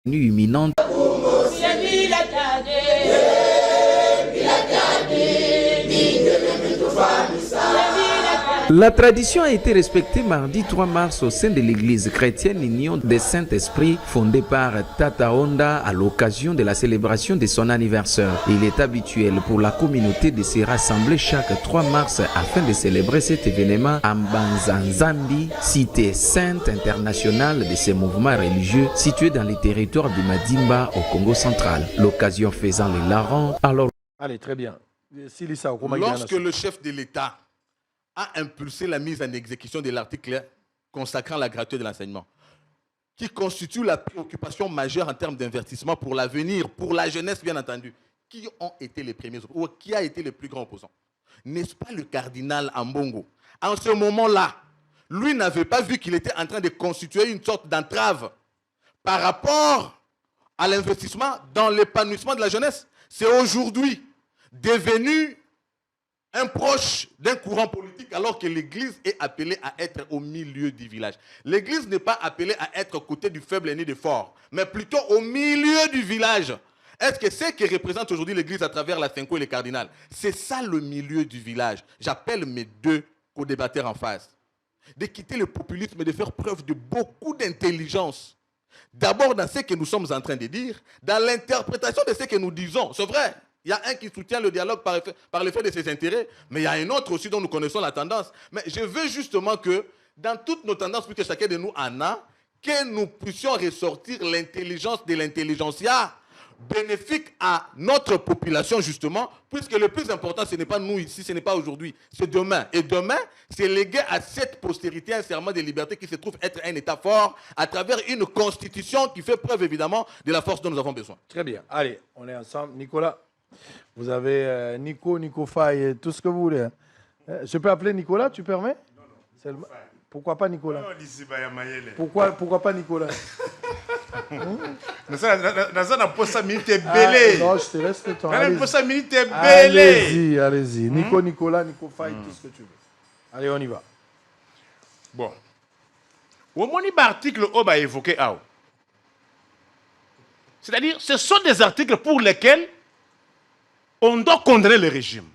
Imminente. La tradition a été respectée mardi 3 mars au sein de l'église chrétienne Union des Saint-Esprits fondée par Tata Honda à l'occasion de la célébration de son anniversaire. Il est habituel pour la communauté de se rassembler chaque 3 mars afin de célébrer cet événement à Mbanza-Nzambi, cité sainte internationale de ces mouvements religieux situé dans les territoires du Madimba au Congo central. L'occasion faisant les larrons, alors... Allez, très bien. Lorsque le chef de l'État a impulsé la mise en exécution de l'article consacrant la gratuité de l'enseignement, qui constitue la préoccupation majeure en termes d'investissement pour l'avenir, pour la jeunesse bien entendu, qui ont été les premiers ou qui a été le plus grand opposant? N'est-ce pas le cardinal Ambongo? En ce moment-là, lui n'avait pas vu qu'il était en train de constituer une sorte d'entrave par rapport à l'investissement dans l'épanouissement de la jeunesse. C'est aujourd'hui devenu un proche d'un courant politique alors que l'Église est appelée à être au milieu du village. L'Église n'est pas appelée à être aux côtés du faible ni du fort, mais plutôt au milieu du village. Est-ce que c'est ce que représente aujourd'hui l'Église à travers la Cinco et les cardinals? C'est ça le milieu du village. J'appelle mes deux co-débatteurs en face de quitter le populisme et de faire preuve de beaucoup d'intelligence. D'abord dans ce que nous sommes en train de dire, dans l'interprétation de ce que nous disons. C'est vrai, il y a un qui soutient le dialogue par l'effet de ses intérêts, mais il y a un autre aussi dont nous connaissons la tendance. Mais je veux justement que, dans toutes nos tendances, puisque chacun de nous en a, que nous puissions ressortir l'intelligence de l'intelligentsia, bénéfique à notre population justement, puisque le plus important, ce n'est pas nous ici, ce n'est pas aujourd'hui, c'est demain. Et demain, c'est légué à cette postérité un serment de liberté qui se trouve être un État fort à travers une constitution qui fait preuve évidemment de la force dont nous avons besoin. Très bien. Allez, on est ensemble. Nicolas, vous avez Nico Faye, tout ce que vous voulez. Hein. Je peux appeler Nicolas, tu permets? Non. Pourquoi pas Nicolas? Pourquoi pas Nicolas? Non, je te laisse le temps. Allez-y. Nicolas, Nico Faye, tout ce que tu veux. Allez, on y va. Bon. Au moins, l'article a évoqué. C'est-à-dire, ce sont des articles pour lesquels on doit condamner le régime.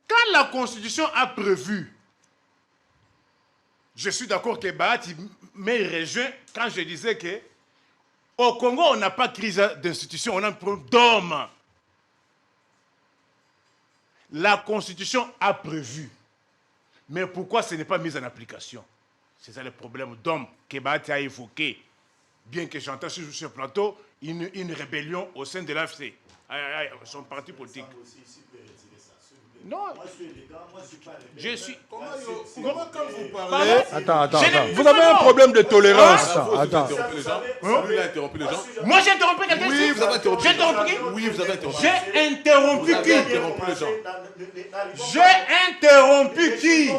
Quand la Constitution a prévu, je suis d'accord que Bahati me rejoint quand je disais que au Congo, on n'a pas de crise d'institution, on a un problème d'hommes. La Constitution a prévu. Mais pourquoi ce n'est pas mis en application? C'est ça le problème d'hommes que Bahati a évoqué. Bien que j'entends sur ce plateau une rébellion au sein de l'AFC, son parti politique. Non, je suis. Comment quand vous parlez? Attends. Vous avez un problème de tolérance. Attends. Lui, il a interrompu les gens. Moi, j'ai interrompu quelqu'un ici. Oui, vous avez interrompu. J'ai interrompu qui? Oui, vous avez interrompu. J'ai interrompu Vous avez qui? interrompu les gens. J'ai interrompu qui?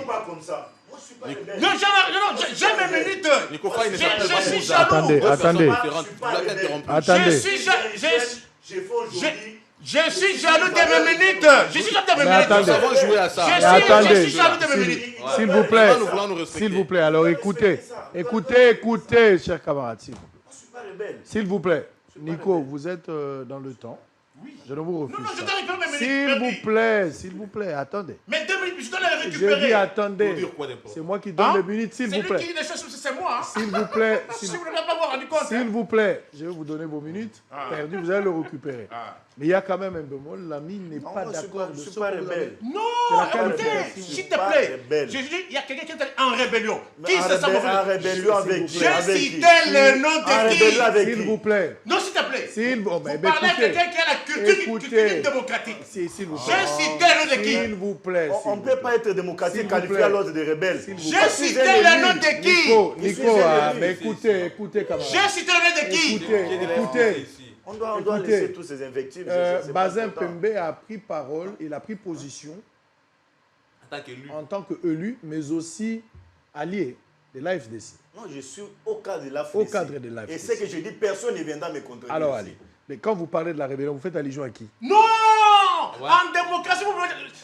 Non, j'ai mes minutes. Nico Faye ne s'appelle pas Je suis Moussa. jaloux. Attendez. Vous l'avez interrompu. Attendez. Je suis jaloux de mes minutes. Je suis jaloux de mes Mais minutes. attendez. Nous avons joué à ça. Attendez. Je suis jaloux de mes minutes. S'il vous plaît. Nous voulons nous respecter. S'il vous plaît. Alors écoutez, chers camarades. S'il vous plaît. Nico, vous êtes dans le temps. Je ne vous refuse Non, je pas. dois récupérer mes minutes. S'il vous plaît, attendez. Mais 2 minutes, je dois les Je récupérer. dis attendez. Pour dire quoi d'important? C'est moi qui donne les minutes, s'il C'est vous lui plaît. qui les cherche, c'est moi. S'il vous plaît. Si vous ne l'avez pas rendu compte. S'il vous plaît, je vais vous donner vos minutes. Perdu, vous allez le récupérer. Mais il y a quand même un bémol. L'ami n'est pas d'accord de ce que vous avez. Non, écoutez, s'il te plaît. Je dis, il y a quelqu'un qui est en rébellion. Qui c'est ça, mon frère? En rébellion avec qui? J'ai cité le nom de qui? S'il vous plaît. Non, s'il te plaît. Vous parlez à quelqu'un qui a la culture démocratique. S'il vous plaît. J'ai cité le nom de qui? S'il vous plaît. On ne peut pas être démocratique qualifié à l'ordre des rebelles. J'ai cité le nom de qui? Nico, mais écoutez, camarade. J'ai cité le nom de qui? Écoutez. On doit laisser tous ces invectives. Bazin Pembe a pris parole, il a pris position en tant qu'élu, mais aussi allié de l'AFDC. Non, je suis au cadre de l'AFDC. Au cadre de l'AFDC. Et ce que je dis, personne ne viendra me contredire. Alors, allez. Mais quand vous parlez de la rébellion, vous faites allusion à qui? Non! En démocratie,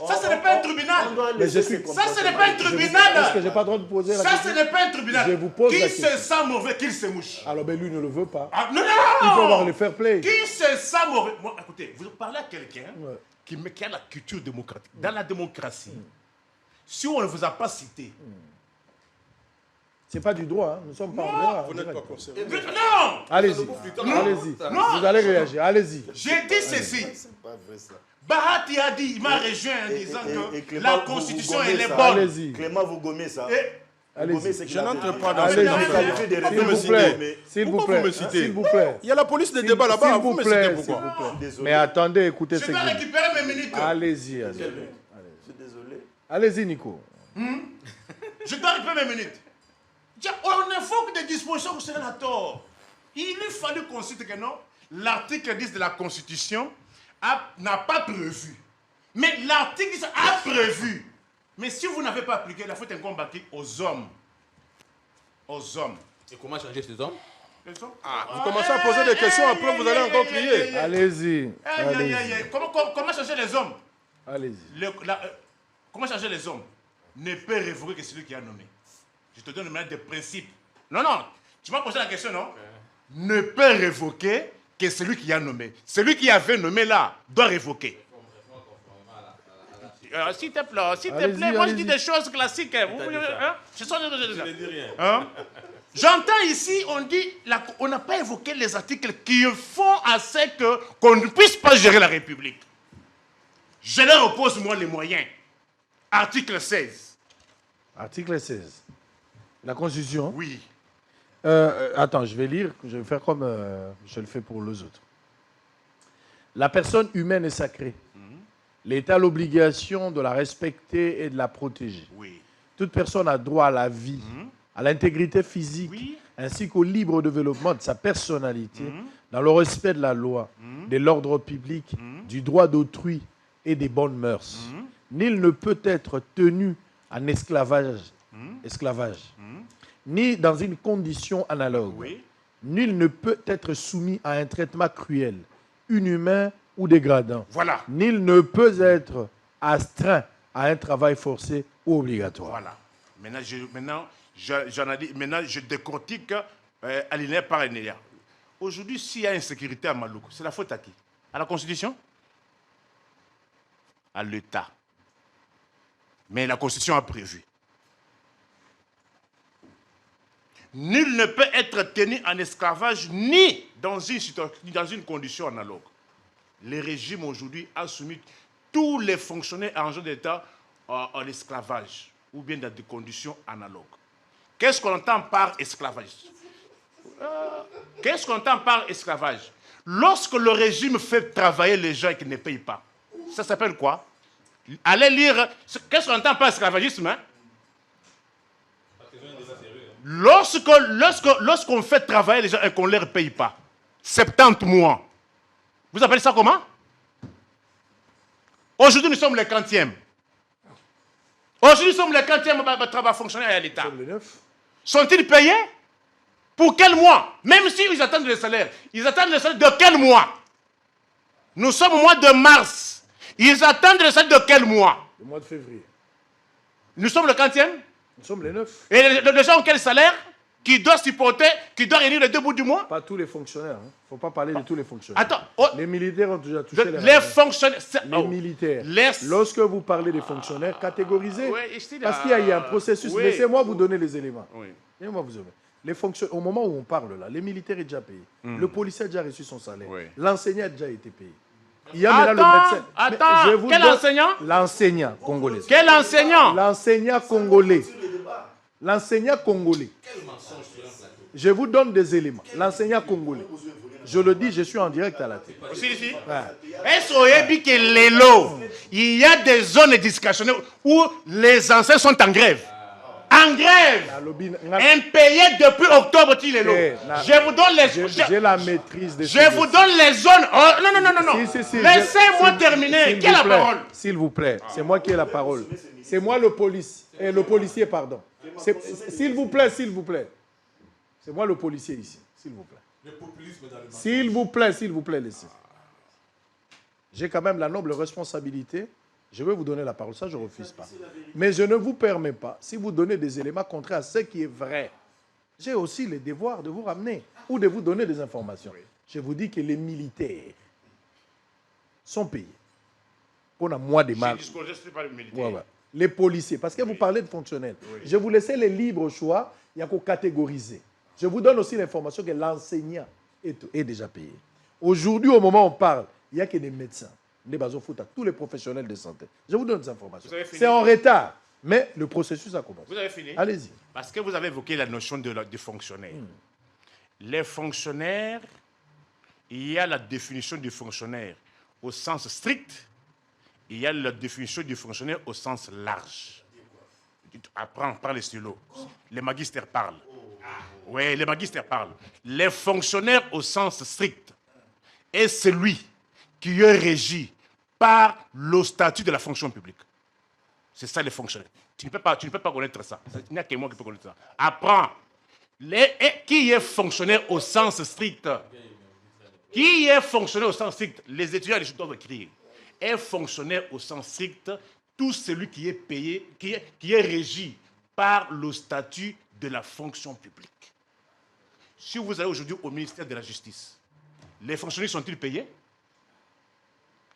ça, ce n'est pas un tribunal. Ça, ce n'est pas un tribunal. Est-ce que je n'ai pas le droit de poser la question? Ça, ce n'est pas un tribunal. Je vous pose la Qui question. se sent mauvais, qu'il se mouche. Alors, ben lui ne le veut pas. Ah, non! Il faut avoir le fair play. Qui se sent mauvais? Moi, écoutez, vous parlez à quelqu'un qui a la culture démocratique. Dans la démocratie, si on ne vous a pas cité, c'est pas du droit, hein. Nous sommes pas en droit. Vous n'êtes pas concerné. non! Allez-y, vous allez réagir, allez-y. J'ai dit ceci. C'est pas vrai ça. Bahati a dit, il m'a rejoint en disant que Clément, la constitution, vous elle est gommez bonne. Allez-y. Clément, vous gommez ça. Allez-y. Je n'entre pas dans Allez-y. ce S'il vous plaît. S'il vous Pourquoi vous me plaît. citez? S'il vous plaît. Il y a la police de débat là-bas. S'il Vous vous me plaît. citez pourquoi? Mais attendez, écoutez ce Je que dois je dis. récupérer mes minutes. Allez-y. Je suis désolé. Allez-y, Nico. Je dois récupérer mes minutes. On invoque des dispositions pour cela à tort. Il lui fallu qu'on cite que non, l'article 10 de la Constitution n'a pas prévu. Mais l'article 10 a prévu. Mais si vous n'avez pas appliqué, la faute est combattue aux hommes. Aux hommes. Et comment changer ces hommes? Vous commencez à poser des questions, après vous allez encore crier. Allez-y. Comment changer les hommes? Allez-y. Comment changer les hommes? Ne peut révoquer que celui qui a nommé. Je te donne maintenant des principes. Non, non, tu m'as posé la question, non? Ne peut révoquer que celui qui a nommé. Celui qui avait nommé là doit révoquer. S'il te plaît, moi je dis des choses classiques. Hein. Je ne dis rien. Hein? J'entends ici, on dit, on n'a pas évoqué les articles qui font à ce qu'on ne puisse pas gérer la République. Je leur oppose, moi, les moyens. Article 16. Article 16. La Constitution. Oui. Attends, je vais lire, je vais faire comme je le fais pour les autres. La personne humaine est sacrée. L'État a l'obligation de la respecter et de la protéger. Oui. Toute personne a droit à la vie, à l'intégrité physique, ainsi qu'au libre développement de sa personnalité, dans le respect de la loi, de l'ordre public, du droit d'autrui et des bonnes mœurs. Nul ne peut être tenu en esclavage, ni dans une condition analogue. Oui. Nul ne peut être soumis à un traitement cruel, inhumain ou dégradant. Voilà. Nul ne peut être astreint à un travail forcé ou obligatoire. Voilà. Maintenant, je décortique alinéa par alinéa. Aujourd'hui, s'il y a insécurité à Maloukou, c'est la faute à qui? À la Constitution? À l'État. Mais la Constitution a prévu. Nul ne peut être tenu en esclavage ni dans une condition analogue. Le régime aujourd'hui a soumis tous les fonctionnaires et agents d'État en esclavage ou bien dans des conditions analogues. Qu'est-ce qu'on entend par esclavage? Qu'est-ce qu'on entend par esclavage? Lorsque le régime fait travailler les gens qui ne payent pas, ça s'appelle quoi? Allez lire. Qu'est-ce qu'on entend par esclavagisme? Hein? Lorsqu'on fait travailler les gens et qu'on ne leur paye pas, 70 mois, vous appelez ça comment? Aujourd'hui, nous sommes les 40e. Aujourd'hui, nous sommes les 40e travail fonctionnaire à l'État. Sont-ils payés? Pour quel mois? Même s'ils attendent le salaire. Ils attendent le salaire de quel mois? Nous sommes au mois de mars. Ils attendent le salaire de quel mois? Le mois de février. Nous sommes le 40e? Nous sommes les 9. Et les gens ont quel salaire? Qui doit supporter, qui doit réunir les deux bouts du mois? Pas tous les fonctionnaires. Il ne faut pas parler de tous les fonctionnaires. Attends. Les militaires ont déjà touché les fonctionnaires. Les militaires. Lorsque vous parlez des fonctionnaires, catégorisés. Parce qu'il y a eu un processus. Laissez-moi vous donner les éléments. Laissez-moi vous donner. Les fonctionnaires, au moment où on parle là, les militaires sont déjà payés. Le policier a déjà reçu son salaire. L'enseignant a déjà été payé. Il y a maintenant le médecin. Attends, quel enseignant? L'enseignant congolais. Quel enseignant? L'enseignant congolais. L'enseignant congolais. Je vous donne des éléments. L'enseignant congolais. Je le dis, je suis en direct à la télé. Ici. Est-ce que l'élo, il y a des zones éducationnelles où les enseignants sont en grève? En grève, impayés depuis octobre, je vous donne les... J'ai la maîtrise des... Je vous donne les zones... Oh, non. Laissez-moi terminer. Qui a la parole? S'il vous plaît, c'est moi qui ai la parole. C'est moi le policier, pardon. S'il vous plaît. C'est moi le policier ici, s'il vous plaît. Le populisme dans le marché. S'il vous plaît, laissez. J'ai quand même la noble responsabilité. Je vais vous donner la parole, ça je ne refuse pas. Mais je ne vous permets pas, si vous donnez des éléments contraires à ce qui est vrai, j'ai aussi le devoir de vous ramener ou de vous donner des informations. Je vous dis que les militaires sont payés. On a moins de marge. Les policiers, parce que vous parlez de fonctionnels. Je vous laisse les libres choix, il y a qu'à catégoriser. Je vous donne aussi l'information que l'enseignant est déjà payé. Aujourd'hui, au moment où on parle, il n'y a que des médecins. Les bases foot à tous les professionnels de santé. Je vous donne des informations. C'est en retard, mais le processus a commencé. Vous avez fini? Allez-y. Parce que vous avez évoqué la notion de fonctionnaire. Les fonctionnaires, il y a la définition du fonctionnaire au sens strict, il y a la définition du fonctionnaire au sens large. Apprends, prends les stylos. Les magistères parlent. Oui, les magistères parlent. Les fonctionnaires au sens strict est celui qui est régi par le statut de la fonction publique. C'est ça les fonctionnaires. Tu ne peux pas connaître ça. Il n'y a que moi qui peux connaître ça. Apprends. Qui est fonctionnaire au sens strict? Qui est fonctionnaire au sens strict? Les étudiants doivent écrire. est fonctionnaire au sens strict tout celui qui est payé, qui est régi par le statut de la fonction publique. Si vous allez aujourd'hui au ministère de la Justice, les fonctionnaires sont-ils payés?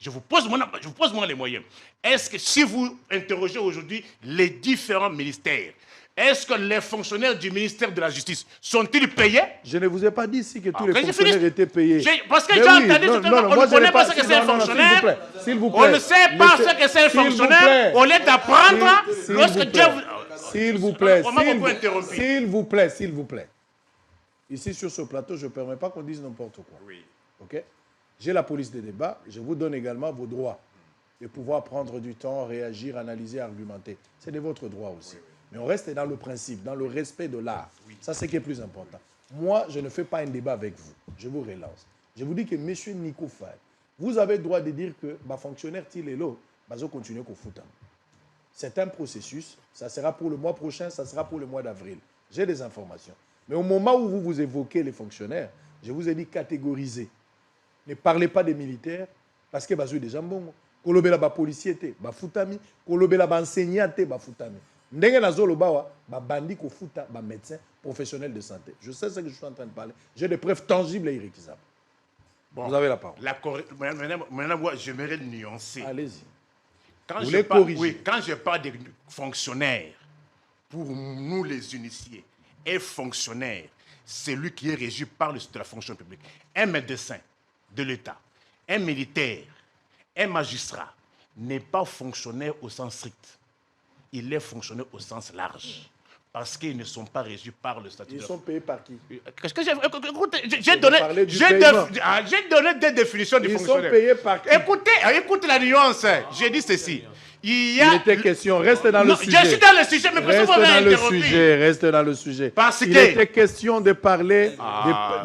Je vous pose moi les moyens. Est-ce que si vous interrogez aujourd'hui les différents ministères, est-ce que les fonctionnaires du ministère de la Justice sont-ils payés? Je ne vous ai pas dit ici que tous les fonctionnaires étaient payés. Parce que j'ai entendu tout à l'heure, on ne connaît pas ce que c'est un fonctionnaire. S'il vous plaît. On ne sait pas ce que c'est un fonctionnaire. Au lieu d'apprendre, lorsque Dieu vous... S'il vous plaît, on m'a beaucoup interrompu. S'il vous plaît. Ici, sur ce plateau, je ne permets pas qu'on dise n'importe quoi. Oui. OK? J'ai la police des débats. Je vous donne également vos droits de pouvoir prendre du temps, réagir, analyser, argumenter. C'est de votre droit aussi. Mais on reste dans le principe, dans le respect de l'art. Ça, c'est ce qui est plus important. Moi, je ne fais pas un débat avec vous. Je vous relance. Je vous dis que M. Nico Faye, vous avez le droit de dire que ma fonctionnaire Tilelo va continuer au foot. C'est un processus. Ça sera pour le mois prochain, ça sera pour le mois d'avril. J'ai des informations. Mais au moment où vous évoquez les fonctionnaires, je vous ai dit catégoriser. Ne parlez pas des militaires parce que bazou déjà bon. Kolobela ba policier te, ba futami, kolobela ba enseignant te, ba futami. Ndenge nazolo bawa, ba bandi ko futa, ba médecin professionnel de santé. Je sais ce que je suis en train de parler. J'ai des preuves tangibles et irrécusables. Bon, vous avez la parole. Maintenant, moi, j'aimerais nuancer. Allez-y. Quand je parle des fonctionnaires, pour nous les initiés, un fonctionnaire, c'est lui qui est régi par de la fonction publique. Un médecin de l'État, un militaire, un magistrat n'est pas fonctionnaire au sens strict. Il est fonctionnaire au sens large. Parce qu'ils ne sont pas régis par le statut. Ils sont payés par qui? Qu'est-ce que j'ai donné des définitions de fonctionnaires. Ils sont payés par qui? Écoutez la nuance. J'ai dit ceci. Il était question, reste dans le sujet. Je suis dans le sujet, mais pourquoi vous m'avez interrompu? Reste dans le sujet. Parce il était question de parler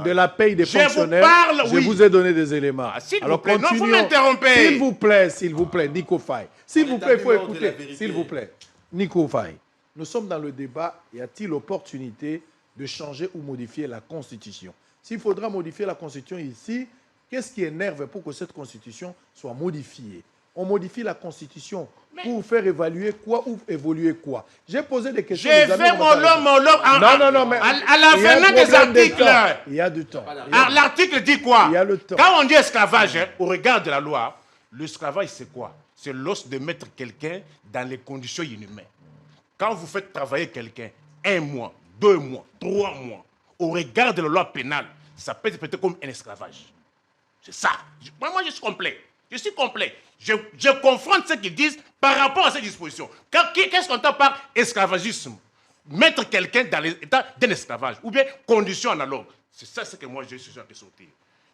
de la paye des fonctionnaires. Je vous ai donné des éléments. Alors continuons. Non, vous m'interrompez. S'il vous plaît, Nico Faye. S'il vous plaît, il faut écouter. S'il vous plaît. Nico Faye, nous sommes dans le débat. Y a-t-il l'opportunité de changer ou modifier la Constitution? S'il faudra modifier la Constitution ici, qu'est-ce qui énerve pour que cette Constitution soit modifiée? On modifie la Constitution pour faire évaluer quoi ou évoluer quoi. J'ai posé des questions. J'ai fait mon homme. Non, mais à la fin des articles. Il y a du temps. L'article dit quoi? Il y a le temps. Quand on dit esclavage, au regard de la loi, l'esclavage, c'est quoi? C'est l'os de mettre quelqu'un dans les conditions inhumaines. Quand vous faites travailler quelqu'un 1 mois, 2 mois, 3 mois, au regard de la loi pénale, ça peut être comme un esclavage. C'est ça. Moi, je suis complet. Je suis complet. Je confronte ce qu'ils disent par rapport à ces dispositions. Qu'est-ce qu'on entend par esclavagisme? Mettre quelqu'un dans l'état d'un esclavage ou bien condition analogue. C'est ça ce que moi je suis en train de sortir.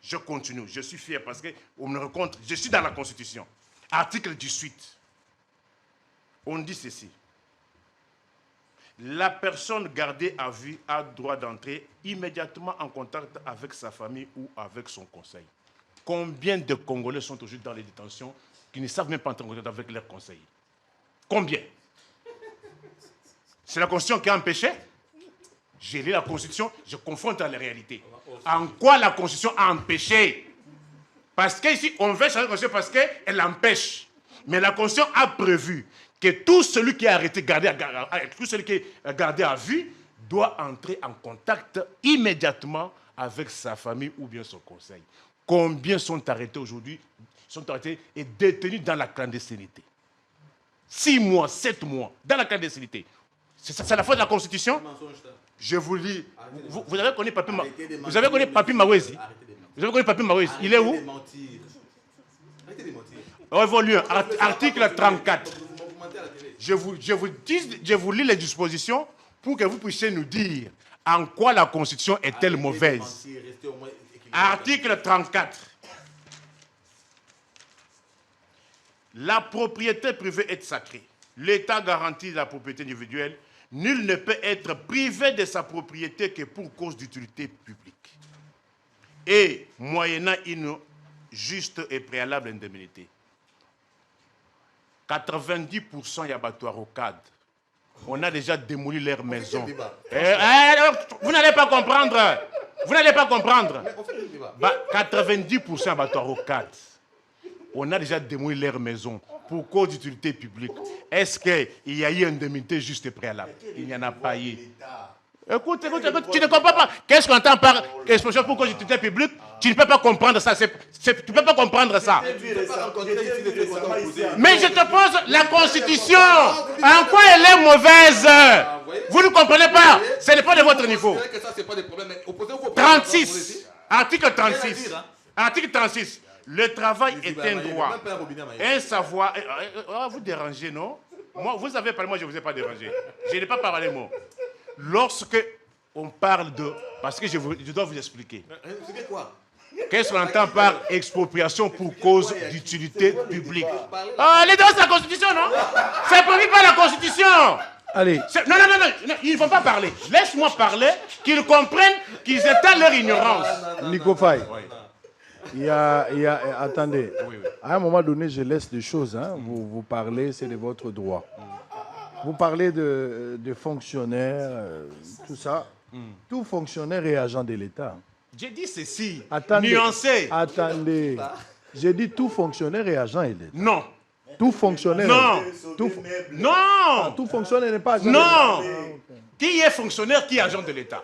Je continue. Je suis fier parce qu'on me rencontre. Je suis dans la Constitution. Article 18. On dit ceci. La personne gardée à vue a droit d'entrer immédiatement en contact avec sa famille ou avec son conseil. Combien de Congolais sont aujourd'hui dans les détentions qui ne savent même pas entrer en contact avec leurs conseillers? Combien? C'est la Constitution qui a empêché? J'ai lu la Constitution, je confronte à la réalité. En quoi la Constitution a empêché? Parce qu'ici, on veut changer la Constitution parce qu'elle empêche. Mais la Constitution a prévu que tout celui qui est arrêté, tout celui qui est gardé à vue, doit entrer en contact immédiatement avec sa famille ou bien son conseil. Combien sont arrêtés aujourd'hui, sont arrêtés et détenus dans la clandestinité? 6 mois, 7 mois, dans la clandestinité. C'est la faute de la Constitution? Je vous lis. Vous avez connu Papi Mawezi? Vous avez connu Papi Mawezi? Vous avez connu Papi Mawezi? Il est où? Révolu, article 34. Je vous lis les dispositions pour que vous puissiez nous dire en quoi la Constitution est-elle mauvaise. Article 34. La propriété privée est sacrée. L'État garantit la propriété individuelle. Nul ne peut être privé de sa propriété que pour cause d'utilité publique. Et moyennant une juste et préalable indemnité. 90% y abattoirs au cadre. On a déjà démoli leurs maisons. Vous n'allez pas comprendre. Vous n'allez pas comprendre. 90% abattoirs au cadre. on a déjà démoli leur maison pour cause d'utilité publique. Est-ce qu'il y a eu une indemnité juste et préalable? Il n'y en a pas eu. Écoute, tu ne comprends pas. Qu'est-ce qu'on entend par explosion pour cause d'utilité publique? Tu ne peux pas comprendre ça. Tu ne peux pas comprendre ça. Mais je te pose la Constitution. En quoi elle est mauvaise? Vous ne comprenez pas. Ce n'est pas de votre niveau. 36. Article 36. Article 36. Le travail est un droit. Un savoir. Vous dérangez, non? Moi, vous avez parlé, moi je ne vous ai pas dérangé. Je n'ai pas parlé mot. Lorsque on parle de... Parce que je dois vous expliquer. Qu'est-ce qu'on entend par expropriation pour cause d'utilité publique? Les droits, c'est la Constitution, non? C'est prévu par la Constitution. Allez. Non, ils ne vont pas parler. Laisse-moi parler, qu'ils comprennent, qu'ils étalent leur ignorance. Nico Faye, attendez. Oui. À un moment donné, je laisse des choses. Hein. Vous parlez, c'est de votre droit. Vous parlez de fonctionnaires, tout ça. Tout fonctionnaire est agent de l'État. J'ai dit ceci, nuancé. Attendez. J'ai dit tout fonctionnaire est agent de l'État. Non. Tout fonctionnaire. Non. Tout fonctionnaire n'est pas agent de l'État. Non. Qui est fonctionnaire, qui est agent de l'État?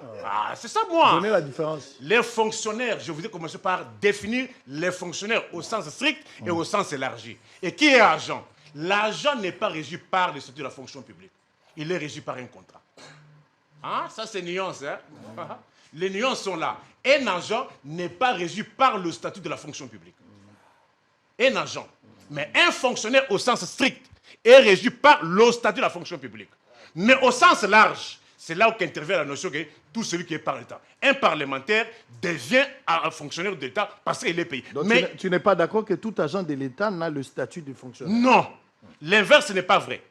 C'est ça, moi. Donnez la différence. Les fonctionnaires, je voudrais commencer par définir les fonctionnaires au sens strict et au sens élargi. Et qui est agent? L'agent n'est pas régi par le statut de la fonction publique. Il est régi par un contrat. Ça, c'est nuance. Les nuances sont là. Un agent n'est pas régi par le statut de la fonction publique. Un agent. Mais un fonctionnaire au sens strict est régi par le statut de la fonction publique. Mais au sens large, c'est là où intervient la notion que tout celui qui est par l'État. Un parlementaire devient un fonctionnaire de l'État parce qu'il est payé. Donc mais tu n'es pas d'accord que tout agent de l'État n'a le statut de fonctionnaire? Non. L'inverse n'est pas vrai.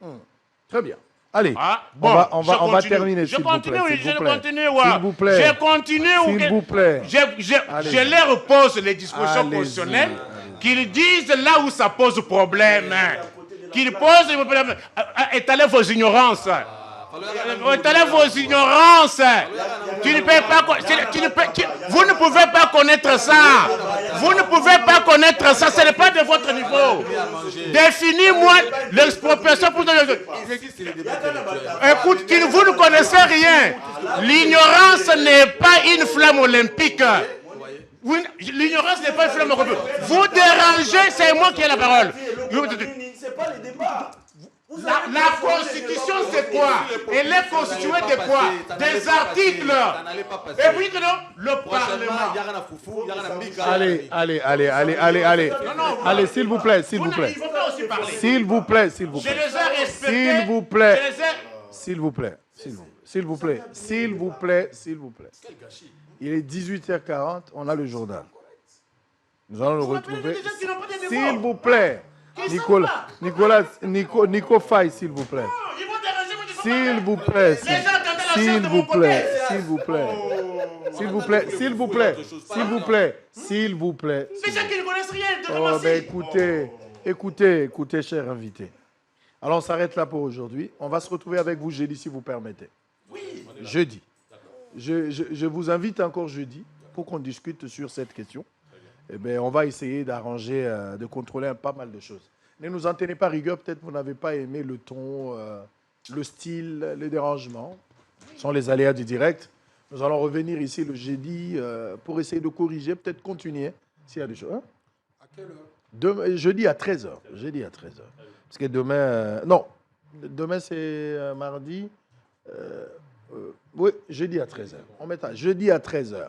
Très bien. Allez, bon, on va terminer, s'il vous plaît. Je continue. S'il vous plaît. Je leur repose les dispositions constitutionnelles, qu'ils disent là où ça pose problème. Qu'ils posent des problèmes. Étalez vos ignorances. Étalez vos ignorances. Vous ne pouvez pas connaître ça. Vous ne pouvez pas connaître ça. Ce n'est pas de votre niveau. Définis-moi l'expropriation pour... Écoute, vous ne connaissez rien. L'ignorance n'est pas une flamme olympique. L'ignorance n'est pas une flamme olympique. Vous dérangez, c'est moi qui ai la parole. La Constitution, c'est quoi? Elle est constituée de quoi? Des articles. Et puis, le Parlement. Allez, s'il vous plaît. S'il vous plaît. S'il vous plaît. S'il vous plaît. Il est 18h40, on a le journal. Nous allons le retrouver. S'il vous plaît. Nico Faye, s'il vous plaît. S'il vous plaît. Mais c'est qu'ils ne connaissent rien. Écoutez, cher invité. Alors, on s'arrête là pour aujourd'hui. On va se retrouver avec vous jeudi, si vous permettez. Oui. Jeudi. Je vous invite encore jeudi pour qu'on discute sur cette question. Eh bien, on va essayer d'arranger, de contrôler pas mal de choses. Ne nous en tenez pas rigueur, peut-être que vous n'avez pas aimé le ton, le style, les dérangements. Ce sont les aléas du direct. Nous allons revenir ici le jeudi pour essayer de corriger, peut-être continuer s'il y a des choses. À quelle heure? Jeudi à 13h. Jeudi à 13h. Parce que demain... demain c'est mardi. Oui, jeudi à 13h. On met ça, jeudi à 13h.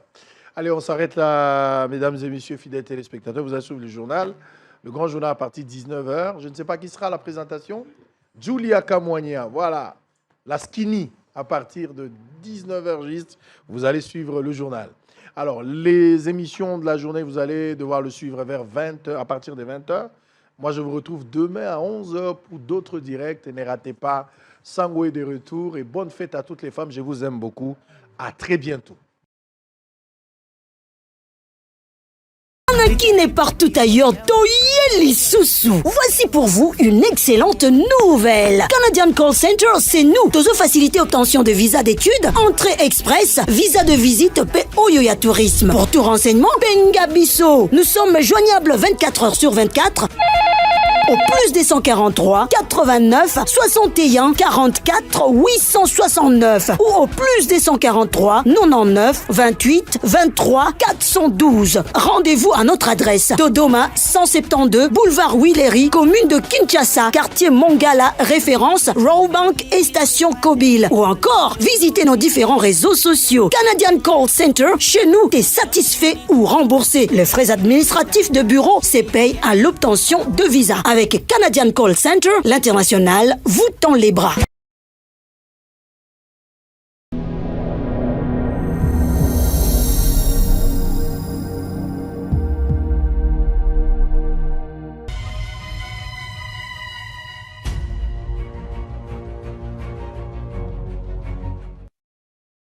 Allez, on s'arrête là, mesdames et messieurs, fidèles téléspectateurs. Vous allez suivre le journal. Le grand journal à partir de 19h. Je ne sais pas qui sera à la présentation. Julia Kamwania, voilà. La skinny à partir de 19h juste. Vous allez suivre le journal. Alors, les émissions de la journée, vous allez devoir le suivre vers 20h, à partir de 20h. Moi, je vous retrouve demain à 11h pour d'autres directs. Et ne ratez pas Sango est de retour. Et bonne fête à toutes les femmes. Je vous aime beaucoup. À très bientôt. Kanaki n'est partout ailleurs. Toyeli Soussou. Voici pour vous une excellente nouvelle. Canadian Call Center, c'est nous. Tozo facilité obtention de visa d'études, entrée express, visa de visite, Oyoya Tourisme. Pour tout renseignement, Bengabiso. Nous sommes joignables 24 heures sur 24. Au plus des 143 89 61 44 869 ou au plus des 143 99 28 23 412. Rendez-vous à notre adresse Dodoma 172 boulevard Willery, commune de Kinshasa, quartier Mongala, référence Rawbank et station Kobil. Ou encore, visitez nos différents réseaux sociaux. Canadian Call Center, chez nous, t'es satisfait ou remboursé. Les frais administratifs de bureau se payent à l'obtention de visa. Avec Canadian Call Center, l'international vous tend les bras.